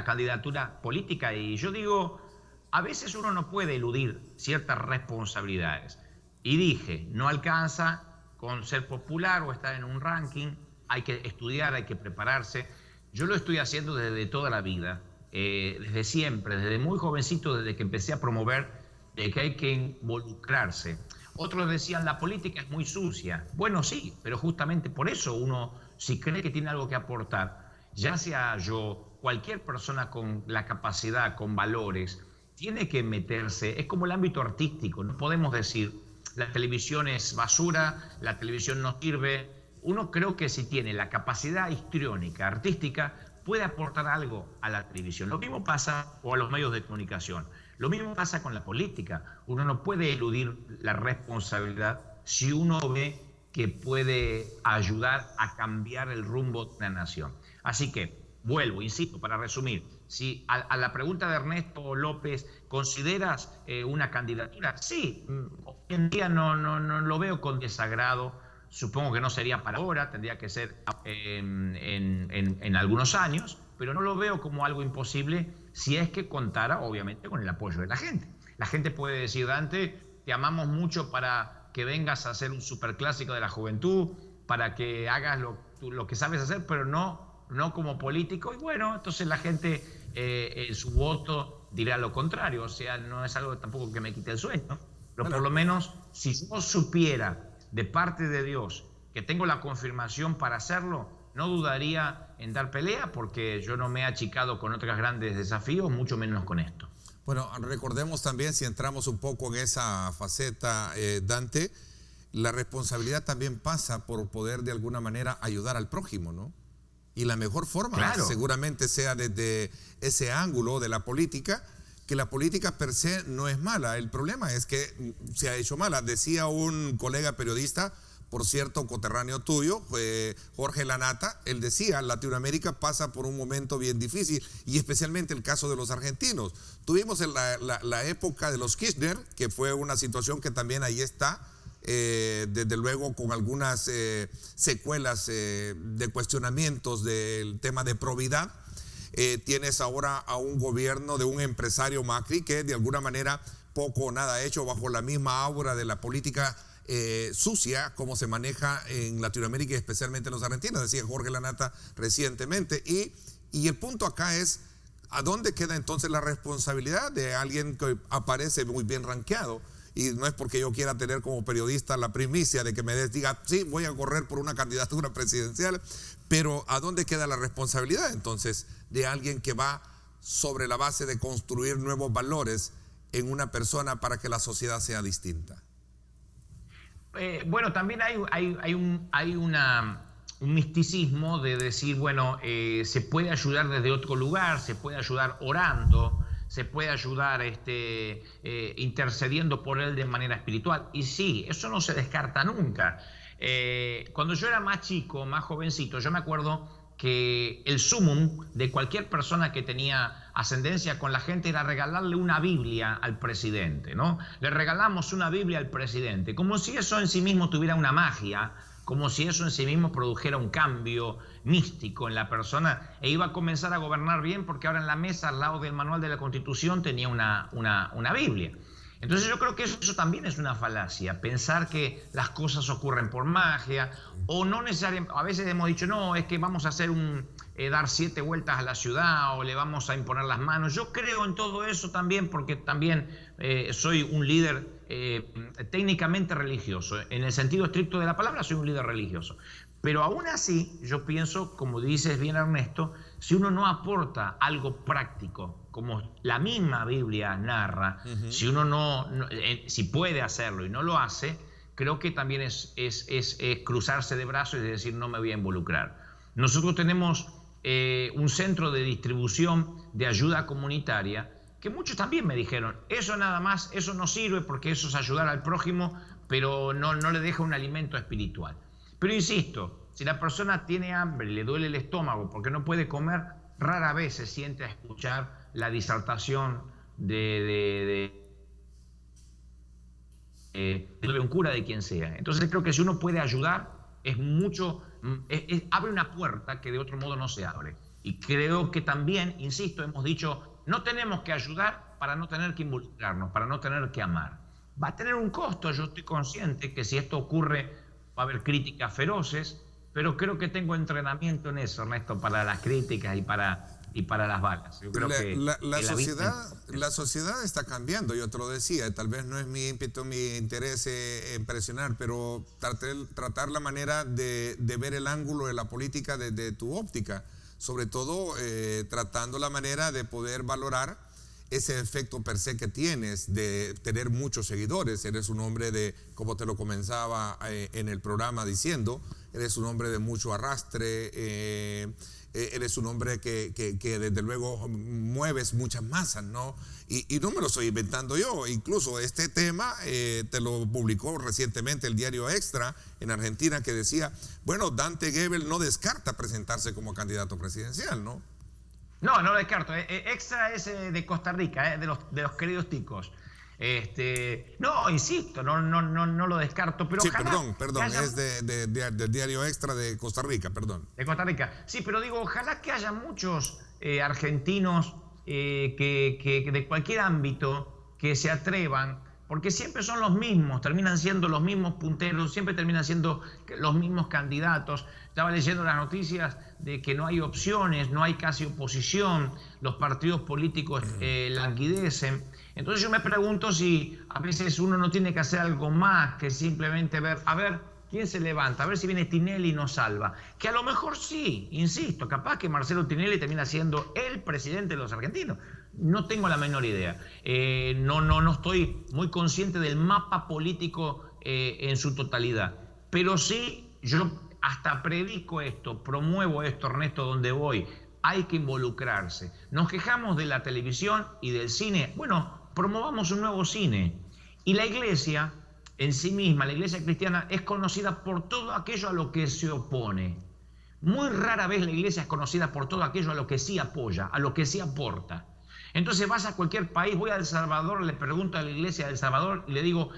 candidatura política? Y yo digo, a veces uno no puede eludir ciertas responsabilidades. Y dije, no alcanza con ser popular o estar en un ranking, hay que estudiar, hay que prepararse. Yo lo estoy haciendo desde toda la vida, desde siempre, desde muy jovencito, desde que empecé a promover de que hay que involucrarse. Otros decían, la política es muy sucia. Bueno, sí, pero justamente por eso uno, si cree que tiene algo que aportar, ya sea yo, cualquier persona con la capacidad, con valores, tiene que meterse. Es como el ámbito artístico, no podemos decir, la televisión es basura, la televisión no sirve. Uno creo que si tiene la capacidad histriónica, artística, puede aportar algo a la televisión. Lo mismo pasa, o a los medios de comunicación. Lo mismo pasa con la política. Uno no puede eludir la responsabilidad si uno ve que puede ayudar a cambiar el rumbo de una nación. Así que, vuelvo, insisto, para resumir, si a la pregunta de Ernesto López, ¿consideras una candidatura? Sí, hoy en día no lo veo con desagrado. Supongo que no sería para ahora, tendría que ser en algunos años, pero no lo veo como algo imposible si es que contara, obviamente, con el apoyo de la gente. La gente puede decir, Dante, te amamos mucho para que vengas a hacer un superclásico de la juventud, para que hagas lo que sabes hacer, pero no como político. Y bueno, entonces la gente en su voto dirá lo contrario. O sea, no es algo tampoco que me quite el sueño, pero por lo menos si yo supiera de parte de Dios que tengo la confirmación para hacerlo, no dudaría en dar pelea, porque yo no me he achicado con otros grandes desafíos, mucho menos con esto. Bueno, recordemos también, si entramos un poco en esa faceta, Dante, la responsabilidad también pasa por poder de alguna manera ayudar al prójimo, ¿no? Y la mejor forma, claro, seguramente sea desde ese ángulo de la política, que la política per se no es mala. El problema es que se ha hecho mala. Decía un colega periodista, por cierto, coterráneo tuyo, Jorge Lanata, él decía, Latinoamérica pasa por un momento bien difícil, y especialmente el caso de los argentinos. Tuvimos la época de los Kirchner, que fue una situación que también ahí está, desde luego con algunas secuelas de cuestionamientos del tema de probidad. Tienes ahora a un gobierno de un empresario Macri que de alguna manera poco o nada ha hecho bajo la misma aura de la política sucia como se maneja en Latinoamérica y especialmente en los argentinos, decía Jorge Lanata recientemente. Y el punto acá es, ¿a dónde queda entonces la responsabilidad de alguien que aparece muy bien rankeado? Y no es porque yo quiera tener como periodista la primicia de que me diga, sí, voy a correr por una candidatura presidencial, pero ¿a dónde queda la responsabilidad entonces de alguien que va sobre la base de construir nuevos valores en una persona para que la sociedad sea distinta? Bueno, también hay un misticismo de decir, bueno, se puede ayudar desde otro lugar, se puede ayudar orando, se puede ayudar intercediendo por él de manera espiritual. Y sí, eso no se descarta nunca. Cuando yo era más chico, más jovencito, yo me acuerdo que el sumum de cualquier persona que tenía ascendencia con la gente era regalarle una Biblia al presidente, ¿no? Le regalamos una Biblia al presidente, como si eso en sí mismo tuviera una magia, como si eso en sí mismo produjera un cambio místico en la persona e iba a comenzar a gobernar bien, porque ahora en la mesa al lado del manual de la Constitución tenía una Biblia. Entonces yo creo que eso también es una falacia, pensar que las cosas ocurren por magia, o no necesariamente. A veces hemos dicho, no, es que vamos a hacer dar 7 vueltas a la ciudad o le vamos a imponer las manos. Yo creo en todo eso también, porque también soy un líder técnicamente religioso. En el sentido estricto de la palabra, soy un líder religioso. Pero aún así, yo pienso, como dices bien Ernesto, si uno no aporta algo práctico, como la misma Biblia narra, si uno si puede hacerlo y no lo hace, creo que también es cruzarse de brazos y decir no me voy a involucrar. Nosotros tenemos un centro de distribución de ayuda comunitaria que muchos también me dijeron, eso nada más, eso no sirve porque eso es ayudar al prójimo, pero no le deja un alimento espiritual. Pero insisto, si la persona tiene hambre y le duele el estómago porque no puede comer, rara vez se siente a escuchar la disertación de un cura, de quien sea. Entonces creo que si uno puede ayudar, abre una puerta que de otro modo no se abre. Y creo que también, insisto, hemos dicho, no tenemos que ayudar para no tener que involucrarnos, para no tener que amar. Va a tener un costo, yo estoy consciente que si esto ocurre va a haber críticas feroces, pero creo que tengo entrenamiento en eso, Ernesto, para las críticas y para las balas. Yo creo que la sociedad está cambiando, yo te lo decía, tal vez no es mi ímpetu, mi interés en presionar, pero tratar la manera de ver el ángulo de la política desde tu óptica, sobre todo tratando la manera de poder valorar ese efecto per se que tienes de tener muchos seguidores. Eres un hombre de, como te lo comenzaba en el programa diciendo, eres un hombre de mucho arrastre, eres un hombre que desde luego mueves muchas masas, ¿no? Y no me lo estoy inventando yo, incluso este tema te lo publicó recientemente el diario Extra en Argentina, que decía, bueno, Dante Gebel no descarta presentarse como candidato presidencial, ¿no? No lo descarto. Extra es de Costa Rica, de los queridos ticos. No, insisto, no lo descarto. Pero sí, perdón, es del diario Extra de Costa Rica, perdón. De Costa Rica. Sí, pero digo, ojalá que haya muchos argentinos que de cualquier ámbito que se atrevan, porque siempre son los mismos, terminan siendo los mismos punteros, siempre terminan siendo los mismos candidatos. Estaba leyendo las noticias de que no hay opciones, no hay casi oposición, los partidos políticos languidecen. Entonces yo me pregunto si a veces uno no tiene que hacer algo más que simplemente ver, a ver quién se levanta, a ver si viene Tinelli y nos salva. Que a lo mejor sí, insisto, capaz que Marcelo Tinelli termina siendo el presidente de los argentinos. No tengo la menor idea. No estoy muy consciente del mapa político en su totalidad. Pero sí, yo hasta predico esto, promuevo esto, Ernesto, donde voy. Hay que involucrarse. Nos quejamos de la televisión y del cine. Bueno, promovamos un nuevo cine. Y la iglesia en sí misma, la iglesia cristiana, es conocida por todo aquello a lo que se opone. Muy rara vez la iglesia es conocida por todo aquello a lo que sí apoya, a lo que sí aporta. Entonces vas a cualquier país, voy a El Salvador, le pregunto a la iglesia de El Salvador y le digo,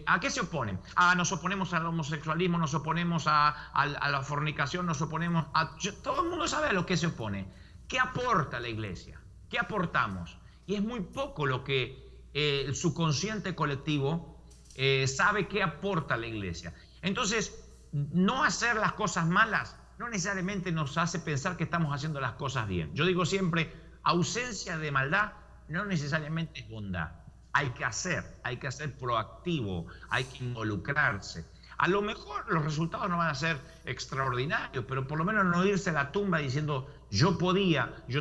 ¿a qué se oponen? Nos oponemos al homosexualismo, nos oponemos a la fornicación, nos oponemos a... Todo el mundo sabe a lo que se opone. ¿Qué aporta la iglesia? ¿Qué aportamos? Y es muy poco lo que el subconsciente colectivo sabe qué aporta la iglesia. Entonces, no hacer las cosas malas no necesariamente nos hace pensar que estamos haciendo las cosas bien. Yo digo siempre, ausencia de maldad no necesariamente es bondad. Hay que ser proactivo, hay que involucrarse. A lo mejor los resultados no van a ser extraordinarios, pero por lo menos no irse a la tumba diciendo yo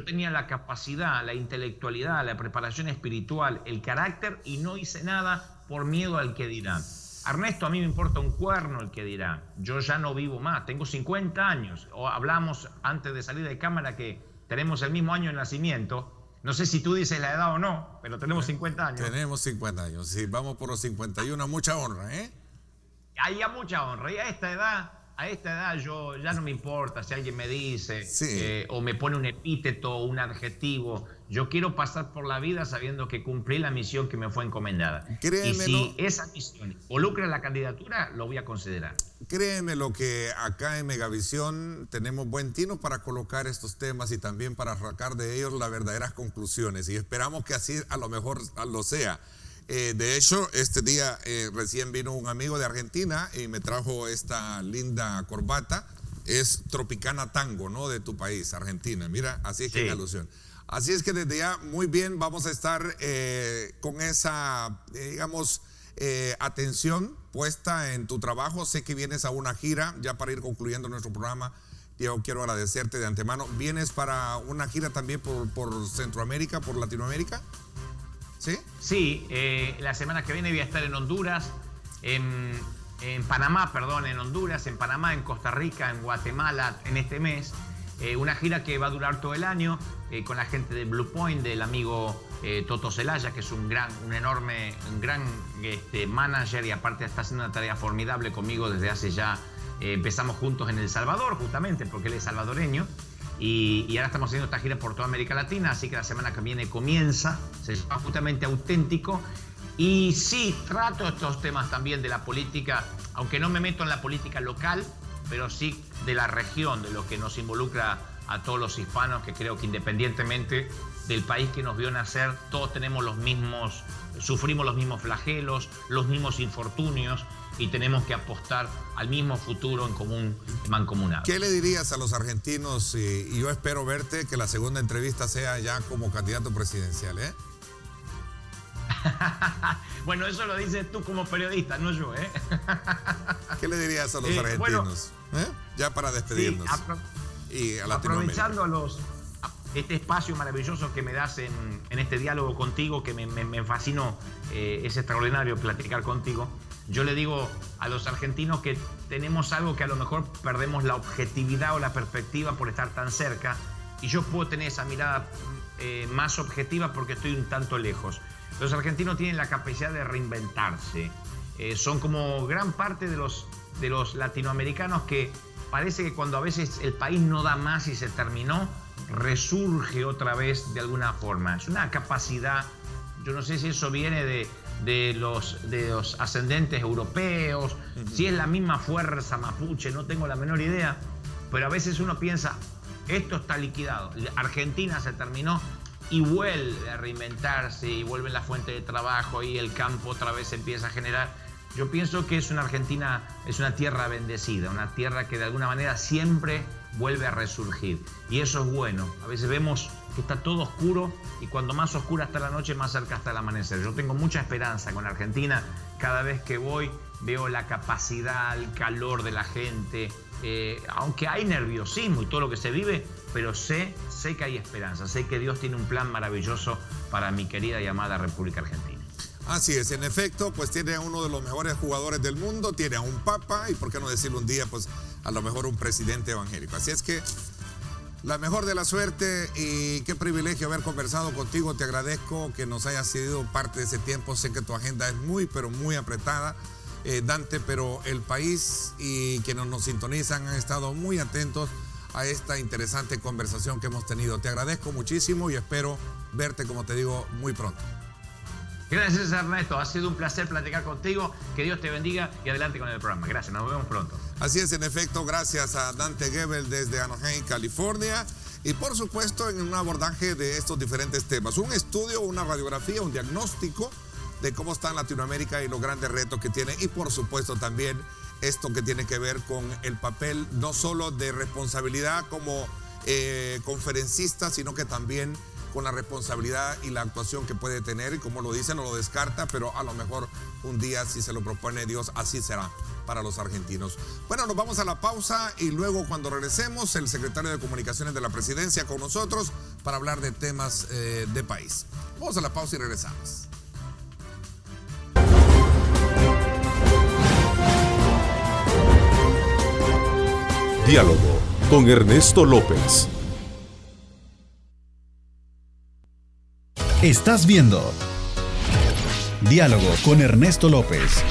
tenía la capacidad, la intelectualidad, la preparación espiritual, el carácter y no hice nada por miedo al que dirán. Ernesto, a mí me importa un cuerno el que dirá. Yo ya no vivo más, tengo 50 años. Hablamos antes de salir de cámara que tenemos el mismo año de nacimiento. No sé si tú dices la edad o no, pero tenemos 50 años. Tenemos 50 años, sí, vamos por los 51, mucha honra, ¿eh? Hay mucha honra, y a esta edad yo ya no me importa si alguien me dice sí. O me pone un epíteto o un adjetivo. Yo quiero pasar por la vida sabiendo que cumplí la misión que me fue encomendada. Y si esa misión involucra la candidatura, lo voy a considerar. Créeme lo que acá en Megavisión tenemos buen tino para colocar estos temas y también para sacar de ellos las verdaderas conclusiones. Y esperamos que así a lo mejor lo sea. De hecho, este día recién vino un amigo de Argentina y me trajo esta linda corbata. Es Tropicana Tango, ¿no? De tu país, Argentina. Mira, así es que es alusión. Así es que desde ya, muy bien, vamos a estar con esa, atención puesta en tu trabajo. Sé que vienes a una gira, ya para ir concluyendo nuestro programa, Diego, quiero agradecerte de antemano. ¿Vienes para una gira también por Centroamérica, por Latinoamérica? ¿Sí? Sí, la semana que viene voy a estar en Honduras, en Panamá, perdón, en Honduras, en Panamá, en Costa Rica, en Guatemala, en este mes. Una gira que va a durar todo el año con la gente de Blue Point, del amigo Toto Celaya, que es un gran manager, y aparte está haciendo una tarea formidable conmigo desde hace ya. Empezamos juntos en El Salvador, justamente, porque él es salvadoreño. Y ahora estamos haciendo esta gira por toda América Latina, así que la semana que viene comienza, se llama justamente Auténtico. Y sí, trato estos temas también de la política, aunque no me meto en la política local, pero sí de la región, de lo que nos involucra a todos los hispanos, que creo que independientemente del país que nos vio nacer, todos tenemos sufrimos los mismos flagelos, los mismos infortunios, y tenemos que apostar al mismo futuro en común, mancomunado. ¿Qué le dirías a los argentinos? Y yo espero verte, que la segunda entrevista sea ya como candidato presidencial, ¿eh? Bueno, eso lo dices tú como periodista, no yo, ¿eh? ¿Qué le dirías a los argentinos? Bueno, ya para despedirnos. Sí, y a Latinoamérica. Aprovechando este espacio maravilloso que me das en este diálogo contigo, que me fascinó, es extraordinario platicar contigo. Yo le digo a los argentinos que tenemos algo que a lo mejor perdemos la objetividad o la perspectiva por estar tan cerca, y yo puedo tener esa mirada más objetiva porque estoy un tanto lejos. Los argentinos tienen la capacidad de reinventarse. Son como gran parte de los latinoamericanos que parece que cuando a veces el país no da más y se terminó, resurge otra vez de alguna forma. Es una capacidad, yo no sé si eso viene de los ascendentes europeos, si es la misma fuerza mapuche, no tengo la menor idea, pero a veces uno piensa, esto está liquidado, Argentina se terminó, y vuelve a reinventarse, y vuelve la fuente de trabajo, y el campo otra vez empieza a generar. Yo pienso que es una Argentina, es una tierra bendecida, una tierra que de alguna manera siempre vuelve a resurgir, y eso es bueno. A veces vemos que está todo oscuro, y cuando más oscura está la noche, más cerca está el amanecer. Yo tengo mucha esperanza con Argentina. Cada vez que voy veo la capacidad, el calor de la gente, aunque hay nerviosismo y todo lo que se vive, pero sé que hay esperanza, sé que Dios tiene un plan maravilloso para mi querida y amada República Argentina. Así es, en efecto, pues tiene a uno de los mejores jugadores del mundo, tiene a un papa, y por qué no decirlo un día, pues a lo mejor un presidente evangélico. Así es que la mejor de la suerte, y qué privilegio haber conversado contigo. Te agradezco que nos hayas sido parte de ese tiempo. Sé que tu agenda es muy, pero muy apretada, Dante, pero el país y quienes nos sintonizan han estado muy atentos a esta interesante conversación que hemos tenido. Te agradezco muchísimo y espero verte, como te digo, muy pronto. Gracias, Ernesto. Ha sido un placer platicar contigo. Que Dios te bendiga y adelante con el programa. Gracias, nos vemos pronto. Así es, en efecto, gracias a Dante Gebel desde Anaheim, California. Y por supuesto, en un abordaje de estos diferentes temas. Un estudio, una radiografía, un diagnóstico de cómo está en Latinoamérica y los grandes retos que tiene. Y por supuesto también esto que tiene que ver con el papel no solo de responsabilidad como conferencista, sino que también con la responsabilidad y la actuación que puede tener. Y como lo dice, no lo descarta, pero a lo mejor un día, si se lo propone Dios, así será para los argentinos. Bueno, nos vamos a la pausa, y luego, cuando regresemos, el secretario de Comunicaciones de la Presidencia con nosotros para hablar de temas de país. Vamos a la pausa y regresamos. Diálogo con Ernesto López. Estás viendo Diálogo con Ernesto López.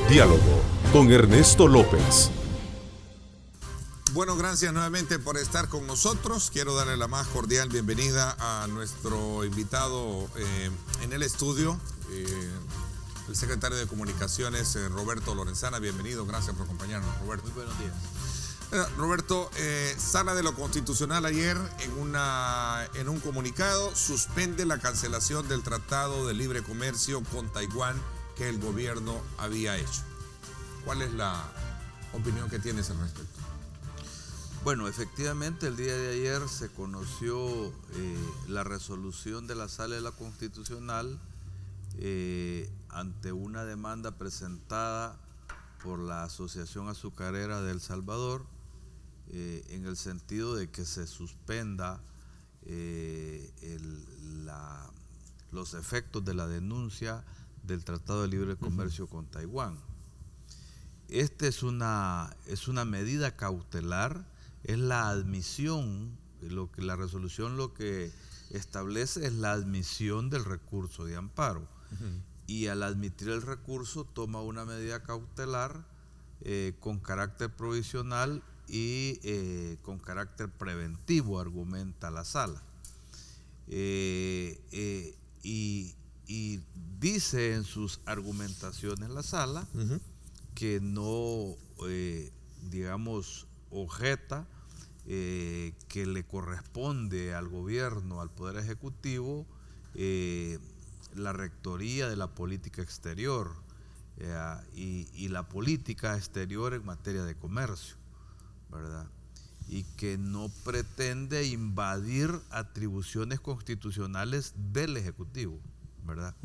Diálogo con Ernesto López. Bueno, gracias nuevamente por estar con nosotros. Quiero darle la más cordial bienvenida a nuestro invitado en el estudio, el secretario de Comunicaciones, Roberto Lorenzana. Bienvenido, gracias por acompañarnos, Roberto. Muy buenos días. Roberto, Sala de lo Constitucional ayer en un comunicado suspende la cancelación del Tratado de Libre Comercio con Taiwán que el gobierno había hecho. ¿Cuál es la opinión que tienes al respecto? Bueno, efectivamente el día de ayer se conoció la resolución de la Sala de lo Constitucional ante una demanda presentada por la Asociación Azucarera de El Salvador, en el sentido de que se suspenda los efectos de la denuncia del Tratado de Libre Comercio con Taiwán. Esta es una medida cautelar, es la admisión, la resolución lo que establece es la admisión del recurso de amparo. Y al admitir el recurso toma una medida cautelar con carácter provisional y con carácter preventivo, argumenta la sala. Y dice en sus argumentaciones la sala que no, digamos, objeta que le corresponde al gobierno, al Poder Ejecutivo, la rectoría de la política exterior y la política exterior en materia de comercio, ¿verdad? Y que no pretende invadir atribuciones constitucionales del Ejecutivo, ¿verdad?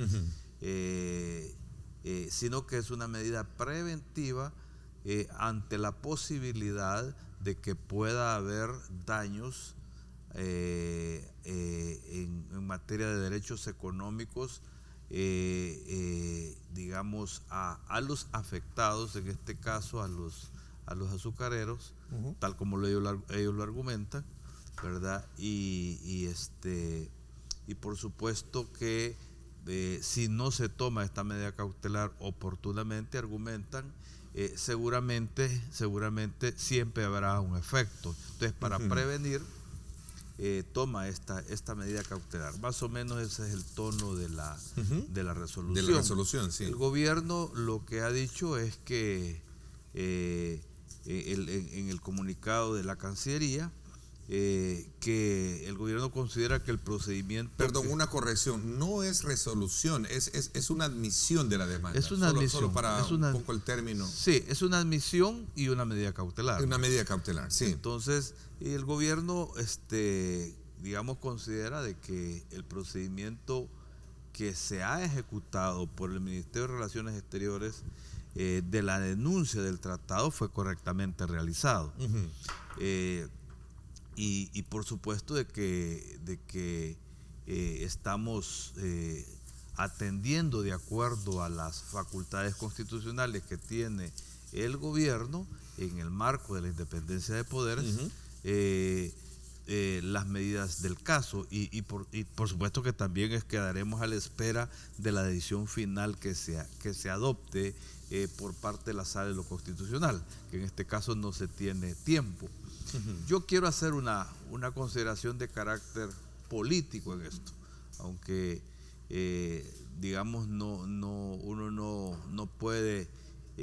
Sino que es una medida preventiva ante la posibilidad de que pueda haber daños en materia de derechos económicos, digamos, a los afectados, en este caso a los azucareros, tal como ellos lo argumentan, ¿verdad? Y por supuesto que si no se toma esta medida cautelar oportunamente, argumentan, seguramente siempre habrá un efecto. Entonces, para prevenir, toma esta medida cautelar. Más o menos ese es el tono de la resolución. De la resolución, sí. El gobierno lo que ha dicho es que en el comunicado de la Cancillería, que el gobierno considera que el procedimiento... Perdón, una corrección, no es resolución, es una admisión de la demanda. Es una admisión. Solo para un poco el término. Sí, es una admisión y una medida cautelar. Una medida cautelar, sí. Entonces, el gobierno, digamos, considera de que el procedimiento que se ha ejecutado por el Ministerio de Relaciones Exteriores de la denuncia del tratado fue correctamente realizado. Y por supuesto de que estamos atendiendo de acuerdo a las facultades constitucionales que tiene el gobierno en el marco de la independencia de poderes, las medidas del caso y por supuesto que también quedaremos a la espera de la decisión final que se adopte por parte de la Sala de lo Constitucional, que en este caso no se tiene tiempo. Yo quiero hacer una consideración de carácter político en esto, aunque digamos uno no puede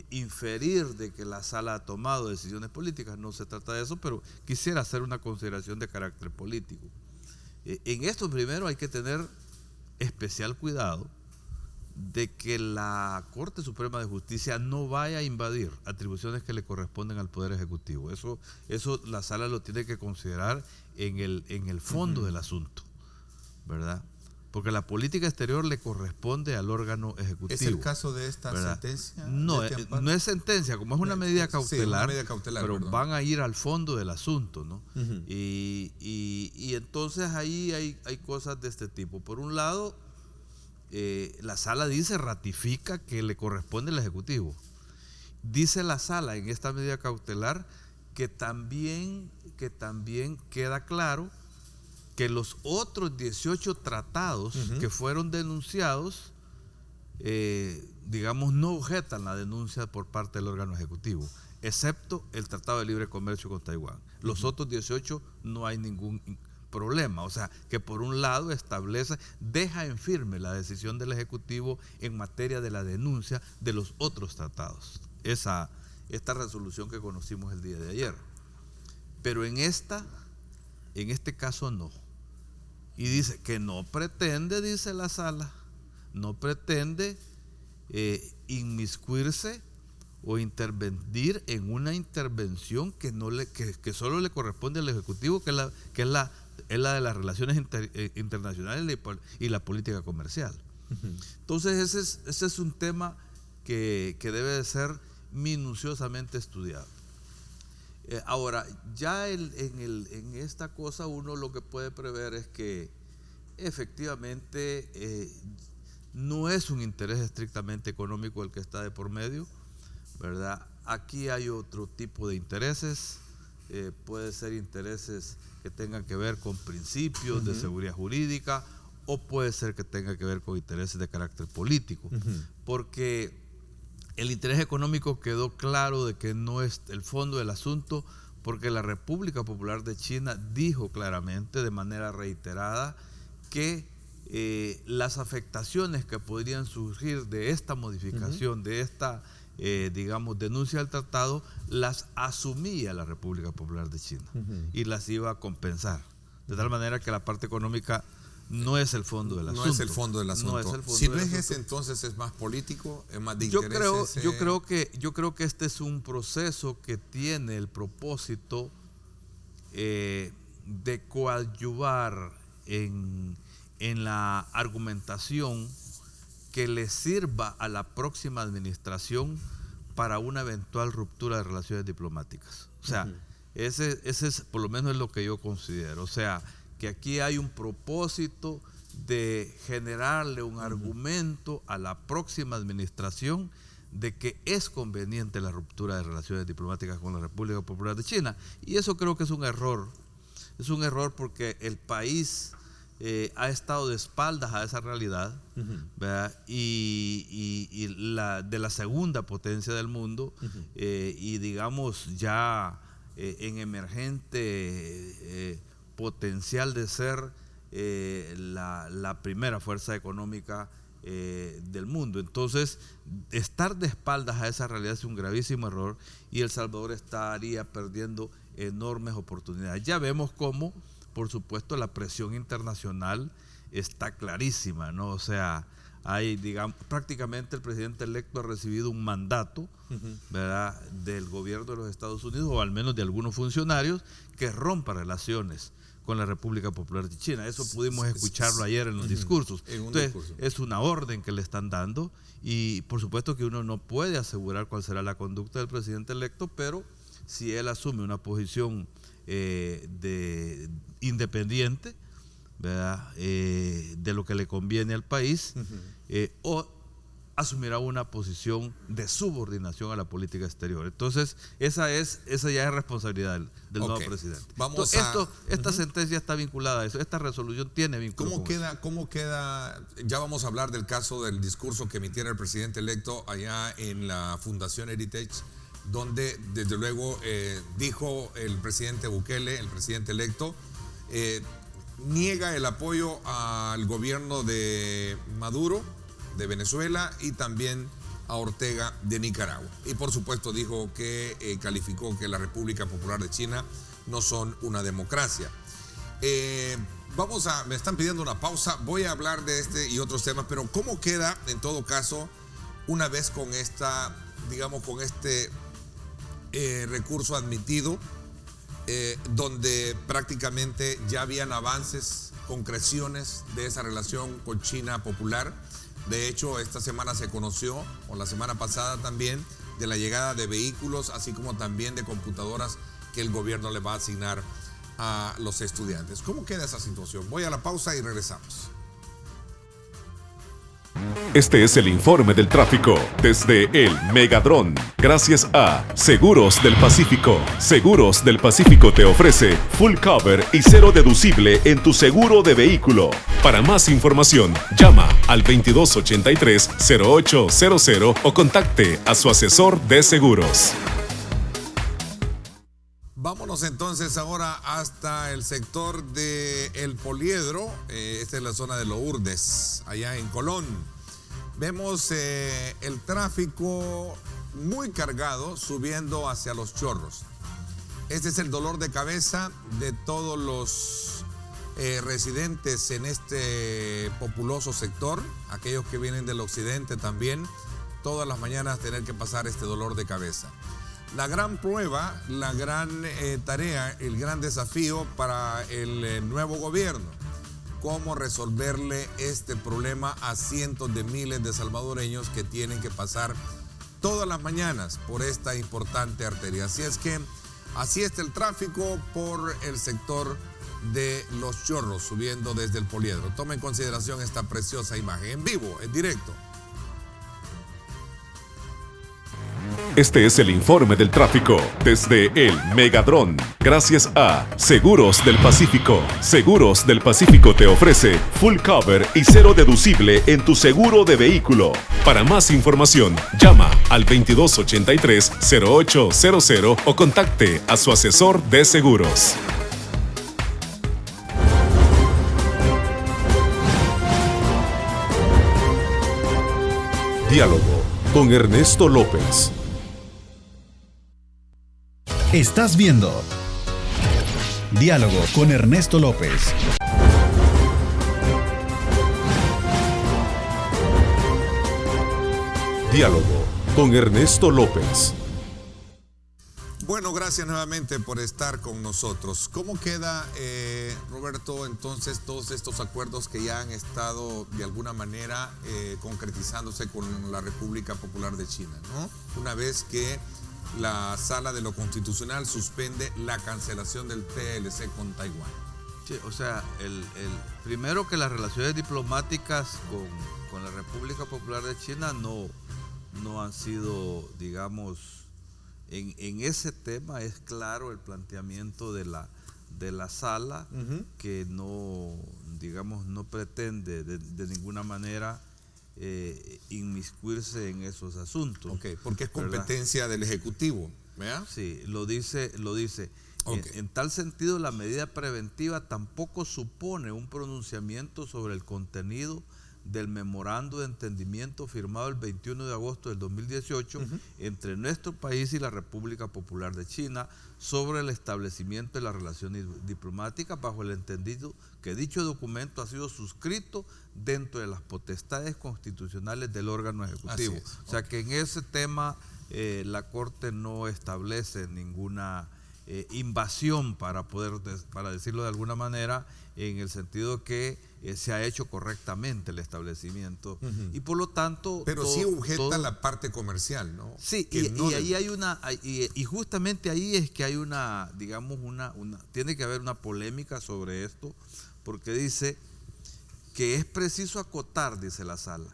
inferir de que la sala ha tomado decisiones políticas, no se trata de eso, pero quisiera hacer una consideración de carácter político. En esto primero hay que tener especial cuidado de que la Corte Suprema de Justicia no vaya a invadir atribuciones que le corresponden al Poder Ejecutivo. Eso la sala lo tiene que considerar en el fondo del asunto, ¿verdad? Porque la política exterior le corresponde al órgano ejecutivo. ¿Es el caso de esta sentencia? No, no es sentencia, como es una medida cautelar, sí, una medida cautelar, pero perdón, van a ir al fondo del asunto, ¿no? Y entonces ahí hay cosas de este tipo. Por un lado, la sala ratifica que le corresponde al Ejecutivo. Dice la sala en esta medida cautelar que también queda claro que los otros 18 tratados que fueron denunciados, digamos, no objetan la denuncia por parte del órgano ejecutivo, excepto el Tratado de Libre Comercio con Taiwán. Los otros 18 no hay ningún problema, o sea, que por un lado deja en firme la decisión del Ejecutivo en materia de la denuncia de los otros tratados. Esta resolución que conocimos el día de ayer. Pero en este caso no. Y dice que no pretende, dice la sala, no pretende inmiscuirse o intervenir en una intervención que solo le corresponde al Ejecutivo, que es la de las relaciones internacionales y la política comercial. Entonces ese es un tema que debe de ser minuciosamente estudiado. Ahora, ya en esta cosa uno lo que puede prever es que efectivamente no es un interés estrictamente económico el que está de por medio, ¿verdad? Aquí hay otro tipo de intereses, puede ser intereses que tengan que ver con principios de seguridad jurídica, o puede ser que tenga que ver con intereses de carácter político, porque el interés económico quedó claro de que no es el fondo del asunto, porque la República Popular de China dijo claramente de manera reiterada que las afectaciones que podrían surgir de esta modificación, de esta digamos, denuncia del tratado, las asumía la República Popular de China y las iba a compensar, de tal manera que la parte económica no es el fondo del asunto. No es el fondo del asunto. No es el fondo si del no es asunto. ese, entonces es más político, es más de Yo intereses. creo que este es un proceso que tiene el propósito de coadyuvar en la argumentación que le sirva a la próxima administración para una eventual ruptura de relaciones diplomáticas. O sea, ese es por lo menos es lo que yo considero. O sea, que aquí hay un propósito de generarle un argumento a la próxima administración de que es conveniente la ruptura de relaciones diplomáticas con la República Popular de China. Y eso creo que es un error. Es un error porque el país ha estado de espaldas a esa realidad, ¿verdad? Y de la segunda potencia del mundo, y digamos ya en emergente potencial de ser la primera fuerza económica del mundo. Entonces, estar de espaldas a esa realidad es un gravísimo error y El Salvador estaría perdiendo enormes oportunidades. Ya vemos cómo, por supuesto, la presión internacional está clarísima, ¿no? O sea, hay, digamos, prácticamente el presidente electo ha recibido un mandato, ¿verdad?, del gobierno de los Estados Unidos, o al menos de algunos funcionarios, que rompa relaciones con la República Popular de China. Eso pudimos escucharlo ayer en los discursos. Entonces, es una orden que le están dando y por supuesto que uno no puede asegurar cuál será la conducta del presidente electo, pero si él asume una posición de independiente, ¿verdad?, de lo que le conviene al país, o asumirá una posición de subordinación a la política exterior. Entonces, esa ya es responsabilidad del nuevo presidente. Esta sentencia está vinculada a eso, esta resolución tiene vínculo. ¿Cómo queda? Ya vamos a hablar del caso del discurso que emitiera el presidente electo allá en la Fundación Heritage, donde desde luego dijo el presidente Bukele, el presidente electo, niega el apoyo al gobierno de Maduro, de Venezuela, y también a Ortega de Nicaragua. Y por supuesto dijo que calificó que la República Popular de China no son una democracia. Me están pidiendo una pausa, voy a hablar de este y otros temas, pero ¿cómo queda en todo caso una vez con esta, digamos, con este recurso admitido, donde prácticamente ya habían avances, concreciones de esa relación con China popular? De hecho, esta semana se conoció, o la semana pasada también, de la llegada de vehículos, así como también de computadoras que el gobierno le va a asignar a los estudiantes. ¿Cómo queda esa situación? Voy a la pausa y regresamos. Este es el informe del tráfico desde el Megadrón. Gracias a Seguros del Pacífico. Seguros del Pacífico te ofrece full cover y cero deducible en tu seguro de vehículo. Para más información, llama al 2283-0800 o contacte a su asesor de seguros. Vámonos entonces ahora hasta el sector de El Poliedro. Esta es la zona de Lourdes, allá en Colón. Vemos el tráfico muy cargado subiendo hacia Los Chorros. Este es el dolor de cabeza de todos los residentes en este populoso sector, aquellos que vienen del occidente también, todas las mañanas tener que pasar este dolor de cabeza. La gran prueba, la gran tarea, el gran desafío para el nuevo gobierno, cómo resolverle este problema a cientos de miles de salvadoreños que tienen que pasar todas las mañanas por esta importante arteria. Así es que así está el tráfico por el sector de Los Chorros, subiendo desde el Poliedro. Toma en consideración esta preciosa imagen en vivo, en directo. Este es el informe del tráfico desde el Megadrón. Gracias a Seguros del Pacífico. Seguros del Pacífico te ofrece full cover y cero deducible en tu seguro de vehículo. Para más información, llama al 2283-0800 o contacte a su asesor de seguros. Diálogo con Ernesto López. Estás viendo Diálogo con Ernesto López. Diálogo con Ernesto López. Bueno, gracias nuevamente por estar con nosotros. ¿Cómo queda, Roberto, entonces todos estos acuerdos que ya han estado de alguna manera concretizándose con la República Popular de China, ¿no? Una vez que la Sala de lo Constitucional suspende la cancelación del TLC con Taiwán. Sí, o sea, primero que las relaciones diplomáticas con la República Popular de China no han sido, digamos, en ese tema es claro el planteamiento de la Sala, que no, digamos, no pretende de ninguna manera inmiscuirse en esos asuntos. Ok, porque es competencia del Ejecutivo, ¿verdad? Sí, lo dice. Okay. En tal sentido, la medida preventiva tampoco supone un pronunciamiento sobre el contenido del memorando de entendimiento firmado el 21 de agosto del 2018 entre nuestro país y la República Popular de China sobre el establecimiento de las relaciones diplomáticas, bajo el entendido que dicho documento ha sido suscrito dentro de las potestades constitucionales del órgano ejecutivo. O sea que en ese tema la Corte no establece ninguna invasión, para decirlo de alguna manera, en el sentido que se ha hecho correctamente el establecimiento y por lo tanto... Pero sí objeta la parte comercial, ¿no? Sí, ahí hay y justamente ahí es que hay una, digamos, tiene que haber una polémica sobre esto, porque dice que es preciso acotar, dice la Sala,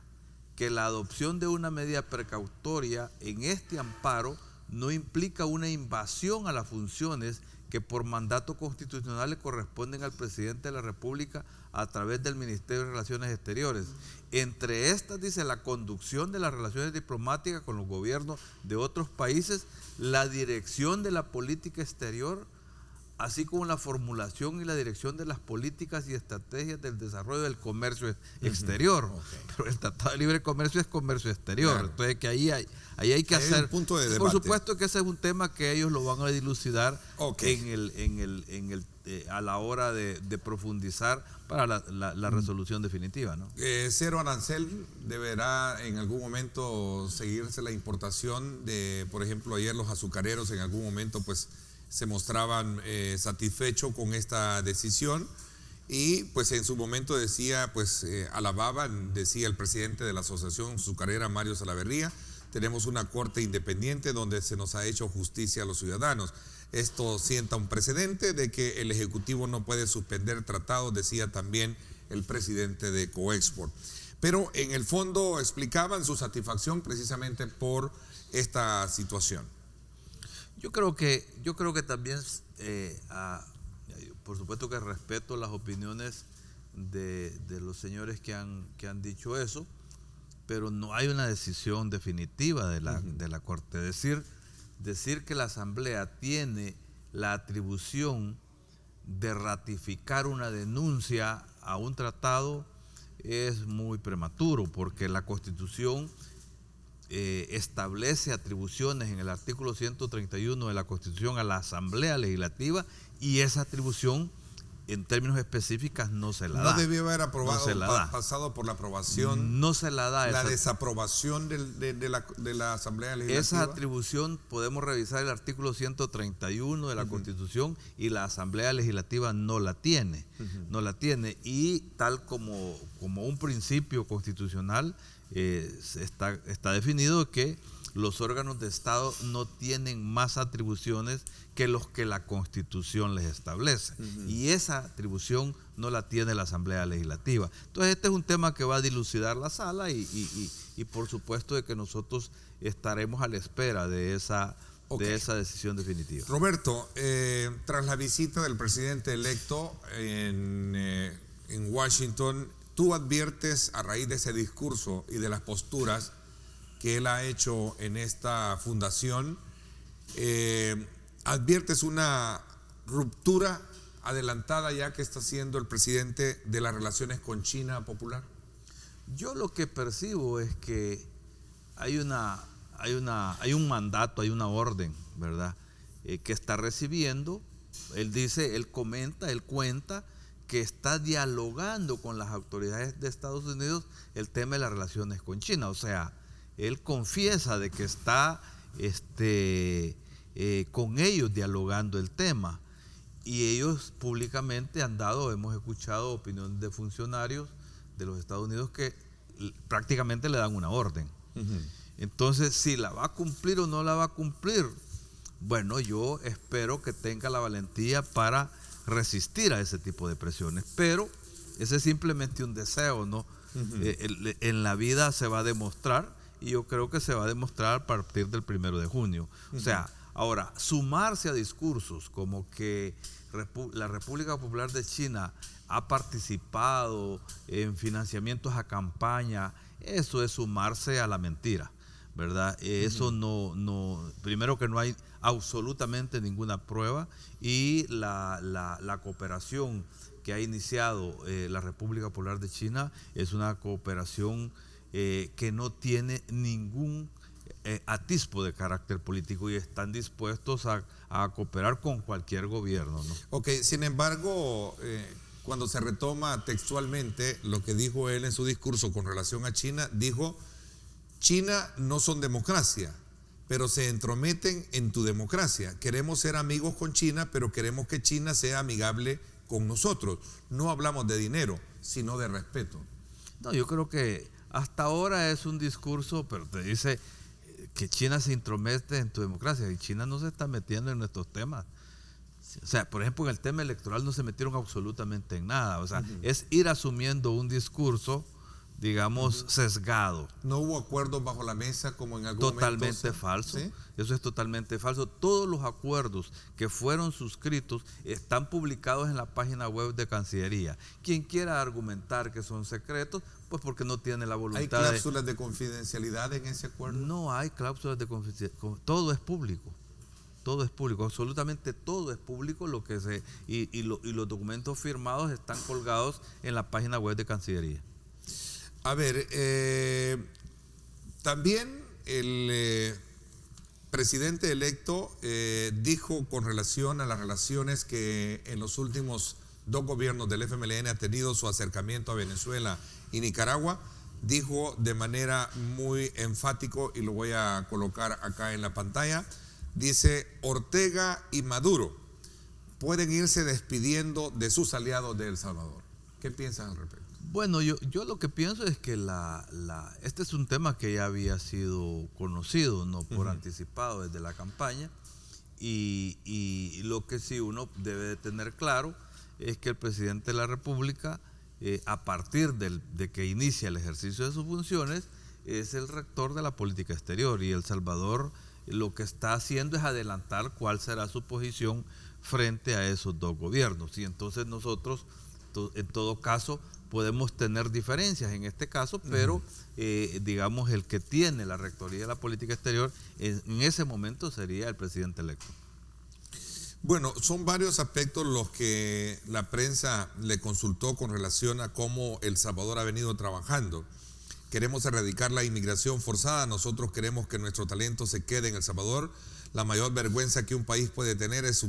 que la adopción de una medida precautoria en este amparo no implica una invasión a las funciones que por mandato constitucional le corresponden al presidente de la República a través del Ministerio de Relaciones Exteriores. Entre estas, dice, la conducción de las relaciones diplomáticas con los gobiernos de otros países, la dirección de la política exterior, así como la formulación y la dirección de las políticas y estrategias del desarrollo del comercio exterior. Okay. Pero el Tratado de Libre Comercio es comercio exterior. Claro. Entonces que ahí hay que hacer un punto de debate. Por supuesto que ese es un tema que ellos lo van a dilucidar a la hora de profundizar para la resolución definitiva, ¿no? Cero arancel deberá en algún momento seguirse la importación de, por ejemplo, ayer los azucareros en algún momento pues se mostraban satisfechos con esta decisión y pues en su momento decía, pues alababan, decía el presidente de la Asociación Azucarera, Mario Salaverría, tenemos una corte independiente donde se nos ha hecho justicia a los ciudadanos. Esto sienta un precedente de que el Ejecutivo no puede suspender tratados, decía también el presidente de Coexport. Pero en el fondo explicaban su satisfacción precisamente por esta situación. Yo creo que también, por supuesto que respeto las opiniones de los señores que han dicho eso, pero no hay una decisión definitiva de la Corte. Decir que la Asamblea tiene la atribución de ratificar una denuncia a un tratado es muy prematuro, porque la Constitución establece atribuciones en el artículo 131 de la Constitución a la Asamblea Legislativa, y esa atribución en términos específicas no se la da. No debió haber aprobado, no se la da. pasado por la aprobación. No se la da. La desaprobación de la Asamblea Legislativa. Esa atribución podemos revisar el artículo 131 de la Constitución y la Asamblea Legislativa no la tiene. No la tiene. Y tal como un principio constitucional está definido que los órganos de Estado no tienen más atribuciones que los que la Constitución les establece. Y esa atribución no la tiene la Asamblea Legislativa. Entonces este es un tema que va a dilucidar la sala y por supuesto de que nosotros estaremos a la espera de esa decisión definitiva. Roberto, tras la visita del presidente electo en Washington, tú adviertes a raíz de ese discurso y de las posturas que él ha hecho en esta fundación, adviertes una ruptura adelantada ya que está haciendo el presidente de las relaciones con China popular. Yo lo que percibo es que hay un mandato, hay una orden, ¿verdad? Que está recibiendo. Él cuenta que está dialogando con las autoridades de Estados Unidos el tema de las relaciones con China. O sea, él confiesa de que está con ellos dialogando el tema. Y ellos públicamente hemos escuchado opiniones de funcionarios de los Estados Unidos que prácticamente le dan una orden. Entonces, si la va a cumplir o no la va a cumplir, bueno, yo espero que tenga la valentía para resistir a ese tipo de presiones. Pero ese es simplemente un deseo, ¿no? En la vida se va a demostrar, y yo creo que se va a demostrar a partir del 1 de junio. O sea, ahora, sumarse a discursos como que la República Popular de China ha participado en financiamientos a campaña, eso es sumarse a la mentira, ¿verdad? Eso primero que no hay absolutamente ninguna prueba, y la cooperación que ha iniciado la República Popular de China es una cooperación que no tiene ningún atisbo de carácter político, y están dispuestos a cooperar con cualquier gobierno, ¿no? Ok, sin embargo, cuando se retoma textualmente lo que dijo él en su discurso con relación a China, dijo: China no son democracia, pero se entrometen en tu democracia. Queremos ser amigos con China, pero queremos que China sea amigable con nosotros. No hablamos de dinero, sino de respeto. No, yo creo que hasta ahora es un discurso, pero te dice que China se intromete en tu democracia, y China no se está metiendo en nuestros temas. O sea, por ejemplo, en el tema electoral no se metieron absolutamente en nada. O sea, es ir asumiendo un discurso, digamos, sesgado. ¿No hubo acuerdos bajo la mesa como en algún Totalmente momento? falso. ¿Sí? Eso es totalmente falso. Todos los acuerdos que fueron suscritos están publicados en la página web de Cancillería. Quien quiera argumentar que son secretos, pues porque no tiene la voluntad. ¿Hay cláusulas de confidencialidad en ese acuerdo? No hay cláusulas de confidencialidad. Todo es público. Todo es público, absolutamente todo es público. Y los documentos firmados están colgados en la página web de Cancillería. A ver, también el presidente electo dijo con relación a las relaciones que en los últimos 2 gobiernos del FMLN ha tenido su acercamiento a Venezuela y Nicaragua, dijo de manera muy enfático, y lo voy a colocar acá en la pantalla, dice: Ortega y Maduro pueden irse despidiendo de sus aliados de El Salvador. ¿Qué piensan al respecto? Bueno, yo lo que pienso es que este es un tema que ya había sido conocido, no por anticipado desde la campaña, y lo que sí uno debe de tener claro es que el presidente de la República, a partir de que inicia el ejercicio de sus funciones, es el rector de la política exterior, y El Salvador lo que está haciendo es adelantar cuál será su posición frente a esos 2 gobiernos, y entonces nosotros, en todo caso, podemos tener diferencias en este caso, pero digamos, el que tiene la rectoría de la política exterior en ese momento sería el presidente electo. Bueno, son varios aspectos los que la prensa le consultó con relación a cómo El Salvador ha venido trabajando. Queremos erradicar la inmigración forzada, nosotros queremos que nuestro talento se quede en El Salvador. La mayor vergüenza que un país puede tener es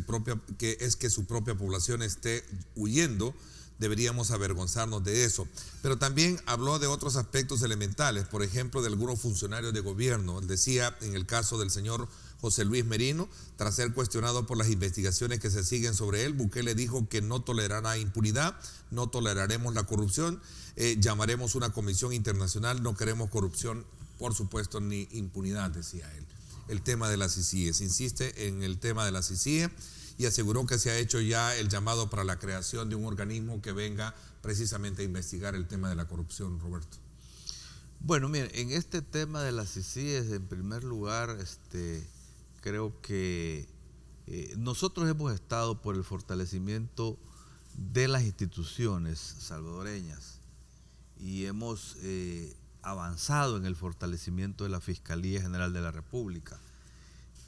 que su propia población esté huyendo. Deberíamos avergonzarnos de eso. Pero también habló de otros aspectos elementales, por ejemplo, de algunos funcionarios de gobierno. Él decía, en el caso del señor José Luis Merino, tras ser cuestionado por las investigaciones que se siguen sobre él, Bukele dijo que no tolerará impunidad, no toleraremos la corrupción, llamaremos una comisión internacional, no queremos corrupción, por supuesto, ni impunidad, decía él. El tema de las CICIES, insiste en el tema de las CICIE y aseguró que se ha hecho ya el llamado para la creación de un organismo que venga precisamente a investigar el tema de la corrupción, Roberto. Bueno, miren, en este tema de las CICIES, en primer lugar, creo que nosotros hemos estado por el fortalecimiento de las instituciones salvadoreñas y hemos avanzado en el fortalecimiento de la Fiscalía General de la República.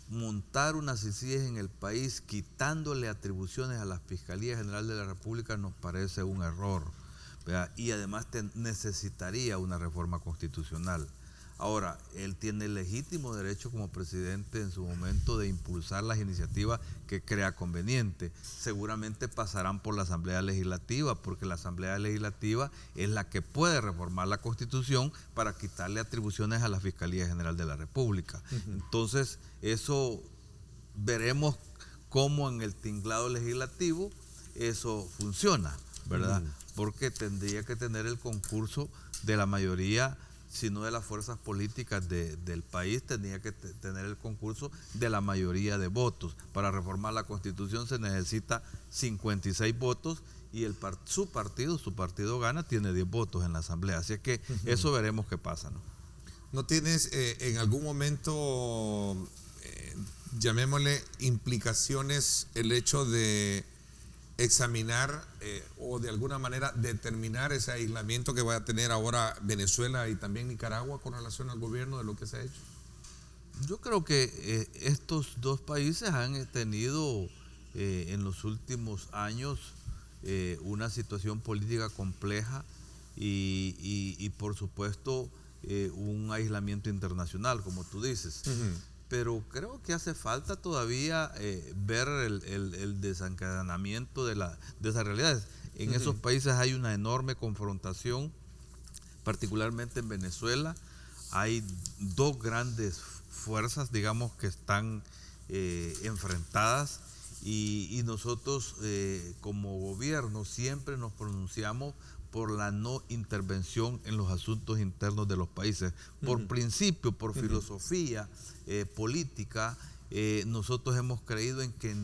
Montar unas CICIES en el país quitándole atribuciones a la Fiscalía General de la República nos parece un error, ¿verdad? Y además necesitaría una reforma constitucional. Ahora, él tiene el legítimo derecho como presidente en su momento de impulsar las iniciativas que crea conveniente. Seguramente pasarán por la Asamblea Legislativa, porque la Asamblea Legislativa es la que puede reformar la Constitución para quitarle atribuciones a la Fiscalía General de la República. Entonces, eso veremos cómo en el tinglado legislativo eso funciona, ¿verdad? Porque tendría que tener el concurso de la mayoría, sino de las fuerzas políticas del país, tenía que tener el concurso de la mayoría de votos. Para reformar la Constitución se necesita 56 votos y su partido gana, tiene 10 votos en la Asamblea. Así es que eso veremos qué pasa, ¿no? ¿No tienes en algún momento, llamémosle, implicaciones el hecho de examinar o de alguna manera determinar ese aislamiento que va a tener ahora Venezuela y también Nicaragua con relación al gobierno de lo que se ha hecho? Yo creo que estos dos países han tenido en los últimos años una situación política compleja y por supuesto un aislamiento internacional, como tú dices. Pero creo que hace falta todavía ver el desencadenamiento de esas realidades. En esos países hay una enorme confrontación, particularmente en Venezuela. Hay dos grandes fuerzas, digamos, que están enfrentadas y nosotros como gobierno siempre nos pronunciamos por la no intervención en los asuntos internos de los países. Por principio, por filosofía política, nosotros hemos creído en que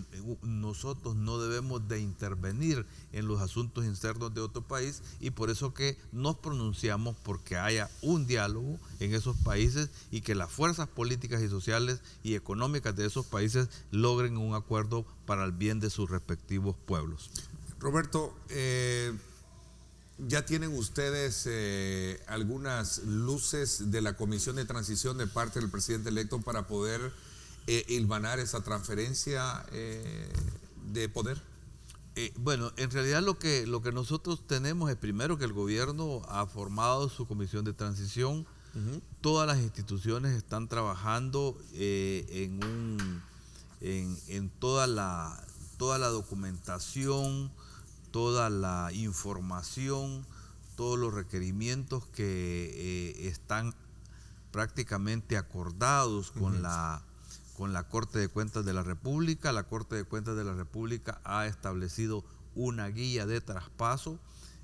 nosotros no debemos de intervenir en los asuntos internos de otro país y por eso que nos pronunciamos porque haya un diálogo en esos países y que las fuerzas políticas y sociales y económicas de esos países logren un acuerdo para el bien de sus respectivos pueblos. Roberto, ¿ya tienen ustedes algunas luces de la Comisión de Transición de parte del presidente electo para poder hilvanar esa transferencia de poder? Bueno, en realidad lo que nosotros tenemos es primero que el gobierno ha formado su Comisión de Transición. Todas las instituciones están trabajando en toda la documentación, toda la información, todos los requerimientos que están prácticamente acordados con la Corte de Cuentas de la República. La Corte de Cuentas de la República ha establecido una guía de traspaso.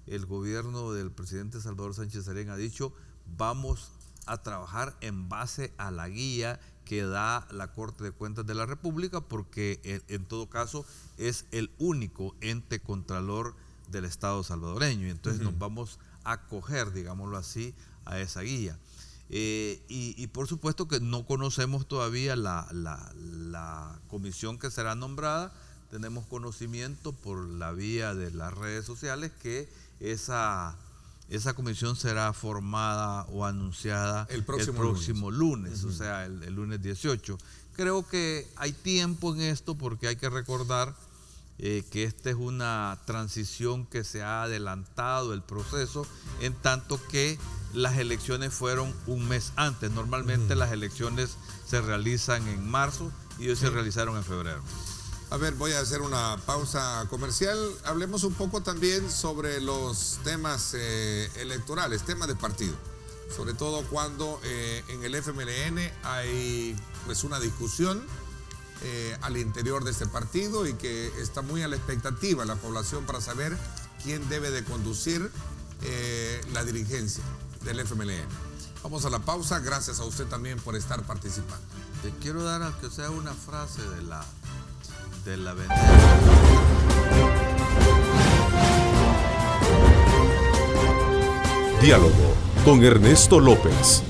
El gobierno del presidente Salvador Sánchez Serén ha dicho, vamos a trabajar en base a la guía que da la Corte de Cuentas de la República, porque en todo caso es el único ente contralor del Estado salvadoreño, y entonces nos vamos a acoger, digámoslo así, a esa guía. Y por supuesto que no conocemos todavía la comisión que será nombrada. Tenemos conocimiento por la vía de las redes sociales que esa comisión será formada o anunciada el próximo lunes, o sea, el lunes 18. Creo que hay tiempo en esto porque hay que recordar que esta es una transición que se ha adelantado el proceso, en tanto que las elecciones fueron un mes antes. Normalmente las elecciones se realizan en marzo y ellos se realizaron en febrero. A ver, voy a hacer una pausa comercial. Hablemos un poco también sobre los temas electorales, temas de partido. Sobre todo cuando en el FMLN hay pues una discusión al interior de este partido y que está muy a la expectativa la población para saber quién debe de conducir la dirigencia del FMLN. Vamos a la pausa. Gracias a usted también por estar participando. Te quiero dar, aunque sea una frase de la Diálogo con Ernesto López.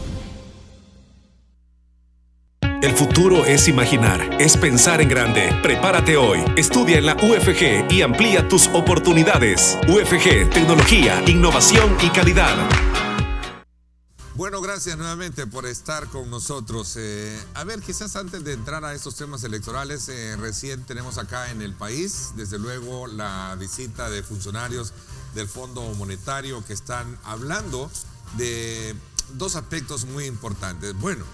El futuro es imaginar, es pensar en grande. Prepárate hoy, estudia en la UFG y amplía tus oportunidades. UFG, tecnología, innovación y calidad. Bueno, gracias nuevamente por estar con nosotros. A ver, quizás antes de entrar a estos temas electorales, recién tenemos acá en el país, desde luego, la visita de funcionarios del Fondo Monetario que están hablando de dos aspectos muy importantes. Bueno,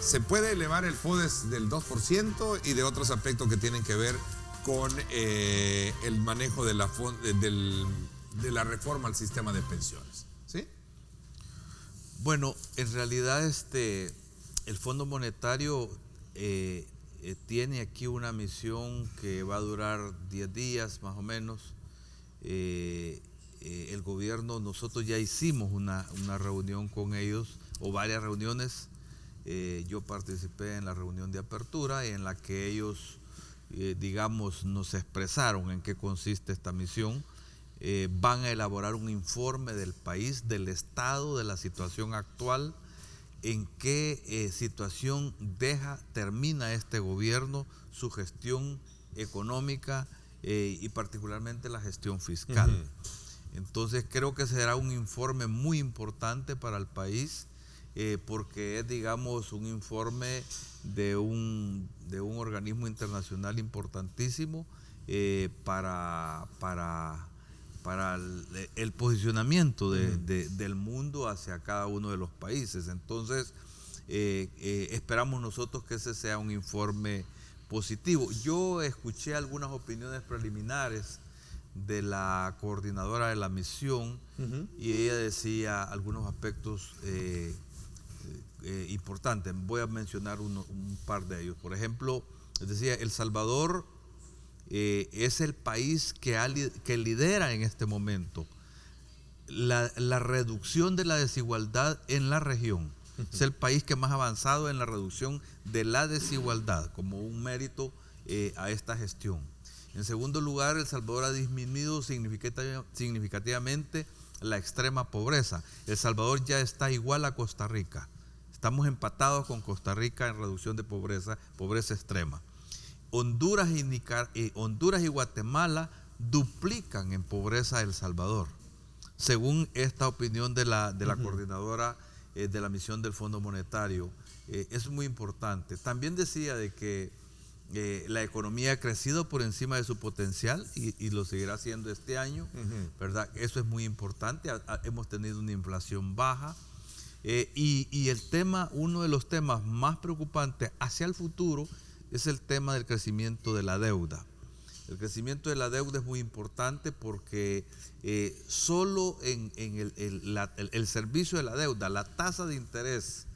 se puede elevar el FODES del 2% y de otros aspectos que tienen que ver con el manejo de la reforma al sistema de pensiones. ¿Sí? Bueno, en realidad el Fondo Monetario tiene aquí una misión que va a durar 10 días más o menos. El gobierno, nosotros ya hicimos una reunión con ellos, o varias reuniones. Yo participé en la reunión de apertura en la que ellos, digamos, nos expresaron en qué consiste esta misión. Van a elaborar un informe del país, del estado, de la situación actual, en qué situación termina este gobierno, su gestión económica y particularmente la gestión fiscal. Entonces creo que será un informe muy importante para el país, porque es, digamos, un informe de un organismo internacional importantísimo para el posicionamiento del mundo hacia cada uno de los países. Entonces, esperamos nosotros que ese sea un informe positivo. Yo escuché algunas opiniones preliminares de la coordinadora de la misión y ella decía algunos aspectos importantes. Voy a mencionar un par de ellos. Por ejemplo, decía, El Salvador es el país que lidera en este momento la reducción de la desigualdad en la región. Es el país que más ha avanzado en la reducción de la desigualdad, como un mérito a esta gestión. En segundo lugar, El Salvador ha disminuido significativamente la extrema pobreza. El Salvador ya está igual a Costa Rica. Estamos empatados con Costa Rica en reducción de pobreza extrema. Honduras y Guatemala duplican en pobreza a El Salvador, según esta opinión de la coordinadora de la misión del Fondo Monetario. Es muy importante. También decía de que la economía ha crecido por encima de su potencial y lo seguirá haciendo este año, ¿verdad? Eso es muy importante. Hemos tenido una inflación baja. Y uno de los temas más preocupantes hacia el futuro es el tema del crecimiento de la deuda. El crecimiento de la deuda es muy importante porque solo en el servicio de la deuda, la tasa de interés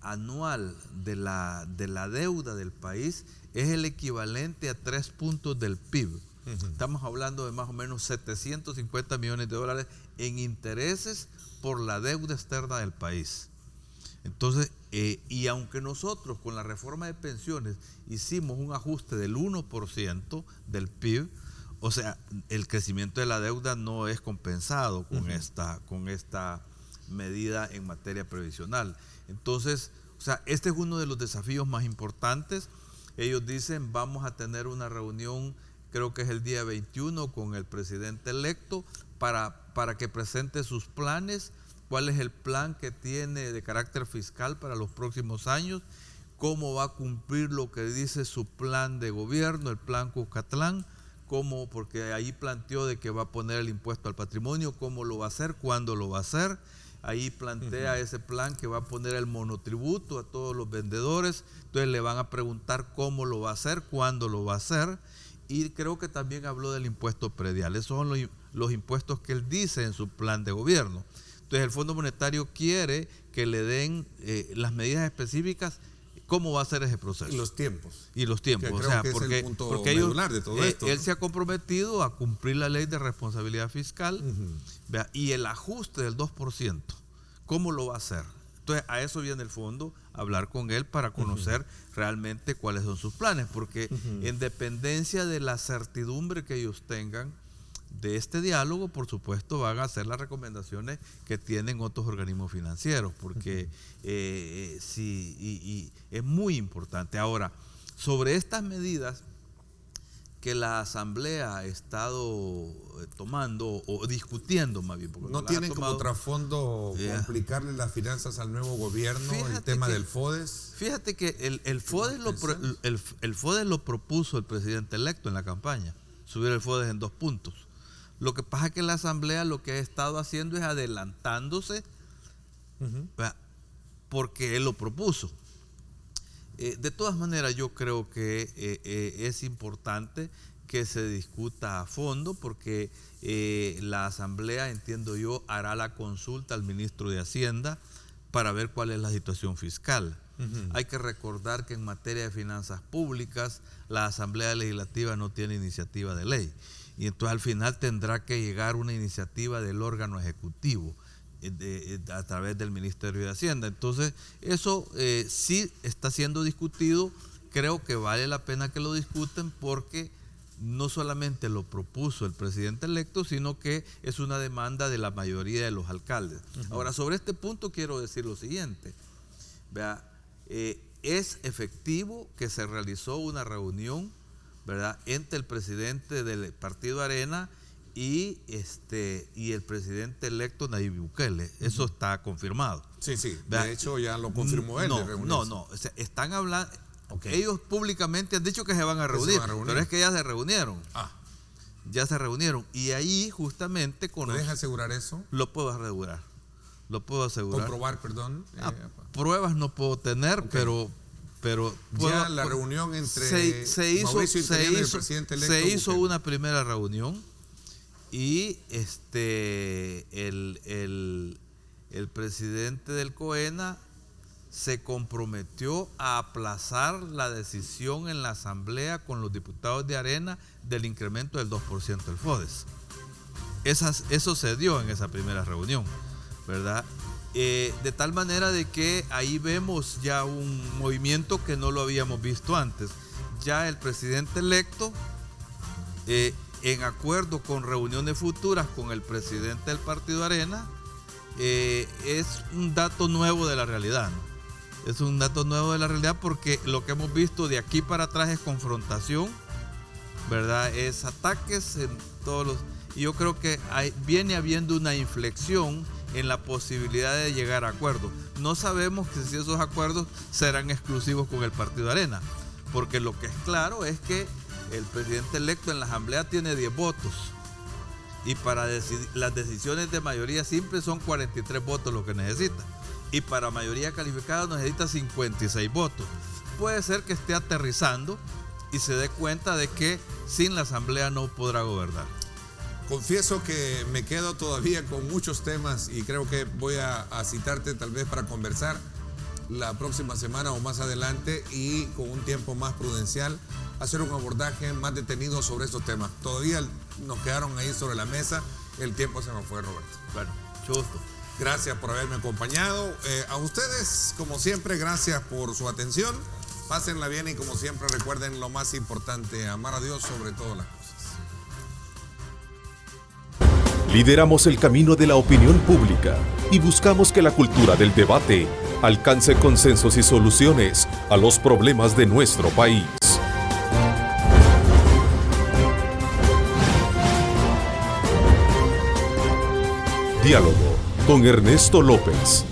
anual de la deuda del país es el equivalente a 3 puntos del PIB. Estamos hablando de más o menos 750 millones de dólares en intereses por la deuda externa del país. Entonces, y aunque nosotros con la reforma de pensiones hicimos un ajuste del 1% del PIB, o sea, el crecimiento de la deuda no es compensado con esta medida en materia previsional. Entonces, o sea, este es uno de los desafíos más importantes. Ellos dicen, vamos a tener una reunión, creo que es el día 21, con el presidente electo para que presente sus planes, cuál es el plan que tiene de carácter fiscal para los próximos años, cómo va a cumplir lo que dice su plan de gobierno, el plan Cuscatlán, porque ahí planteó de que va a poner el impuesto al patrimonio, cómo lo va a hacer, cuándo lo va a hacer. ahí plantea ese plan que va a poner el monotributo a todos los vendedores. Entonces le van a preguntar cómo lo va a hacer, cuándo lo va a hacer. Y creo que también habló del impuesto predial. Esos son los impuestos que él dice en su plan de gobierno. Entonces el Fondo Monetario quiere que le den las medidas específicas, cómo va a ser ese proceso. Y los tiempos. Y los tiempos. Que O creo sea, que es el punto medular de todo esto, él ¿no? se ha comprometido a cumplir la ley de responsabilidad fiscal, ¿vea? Y el ajuste del 2%, ¿cómo lo va a hacer? Entonces a eso viene el fondo, a hablar con él para conocer realmente cuáles son sus planes, porque en dependencia de la certidumbre que ellos tengan de este diálogo, por supuesto van a hacer las recomendaciones que tienen otros organismos financieros, porque sí, y es muy importante. Ahora, sobre estas medidas que la Asamblea ha estado tomando o discutiendo más bien, porque ¿No las ha tienen tomado, como trasfondo complicarle las finanzas al nuevo gobierno, el tema del FODES? Fíjate que el FODES lo propuso el presidente electo en la campaña, subir el FODES en 2 puntos. Lo que pasa es que la Asamblea lo que ha estado haciendo es adelantándose, porque él lo propuso. De todas maneras, yo creo que es importante que se discuta a fondo, porque la Asamblea, entiendo yo, hará la consulta al ministro de Hacienda para ver cuál es la situación fiscal. Hay que recordar que en materia de finanzas públicas, la Asamblea Legislativa no tiene iniciativa de ley. Y entonces al final tendrá que llegar una iniciativa del órgano ejecutivo a través del Ministerio de Hacienda. Entonces eso sí está siendo discutido. Creo que vale la pena que lo discuten, porque no solamente lo propuso el presidente electo, sino que es una demanda de la mayoría de los alcaldes. Ahora, sobre este punto quiero decir lo siguiente. Vea, es efectivo que se realizó una reunión, ¿verdad?, entre el presidente del partido Arena y el presidente electo Nayib Bukele. Eso está confirmado. Sí, sí. ¿Verdad? De hecho, ya lo confirmó él. No. O sea, están hablando. Ellos públicamente han dicho que se van a reunir, pero es que ya se reunieron. Ya se reunieron. Y ahí justamente con... ¿Puedes asegurar eso? Lo puedo asegurar. Comprobar, perdón. Pruebas no puedo tener, pero ya la reunión entre Mauricio Interiano y el presidente electo. Se hizo una primera reunión y el presidente del COENA se comprometió a aplazar la decisión en la Asamblea con los diputados de Arena del incremento del 2% del FODES. Eso se dio en esa primera reunión, ¿verdad? De tal manera de que ahí vemos ya un movimiento que no lo habíamos visto antes. Ya el presidente electo, en acuerdo con reuniones futuras con el presidente del partido Arena, es un dato nuevo de la realidad, ¿no? Es un dato nuevo de la realidad, porque lo que hemos visto de aquí para atrás es confrontación, ¿verdad? Es ataques en todos los... Y yo creo que viene habiendo una inflexión en la posibilidad de llegar a acuerdos. No sabemos si esos acuerdos serán exclusivos con el partido Arena, porque lo que es claro es que el presidente electo en la Asamblea tiene 10 votos. Y para las decisiones de mayoría simple son 43 votos lo que necesita. Y para mayoría calificada necesita 56 votos. Puede ser que esté aterrizando y se dé cuenta de que sin la Asamblea no podrá gobernar. Confieso que me quedo todavía con muchos temas y creo que voy a citarte tal vez para conversar la próxima semana o más adelante, y con un tiempo más prudencial hacer un abordaje más detenido sobre estos temas. Todavía nos quedaron ahí sobre la mesa, el tiempo se nos fue, Roberto. Bueno, mucho gusto. Gracias por haberme acompañado. A ustedes, como siempre, gracias por su atención. Pásenla bien y, como siempre, recuerden lo más importante: amar a Dios sobre todas las cosas. Lideramos el camino de la opinión pública y buscamos que la cultura del debate alcance consensos y soluciones a los problemas de nuestro país. Diálogo con Ernesto López.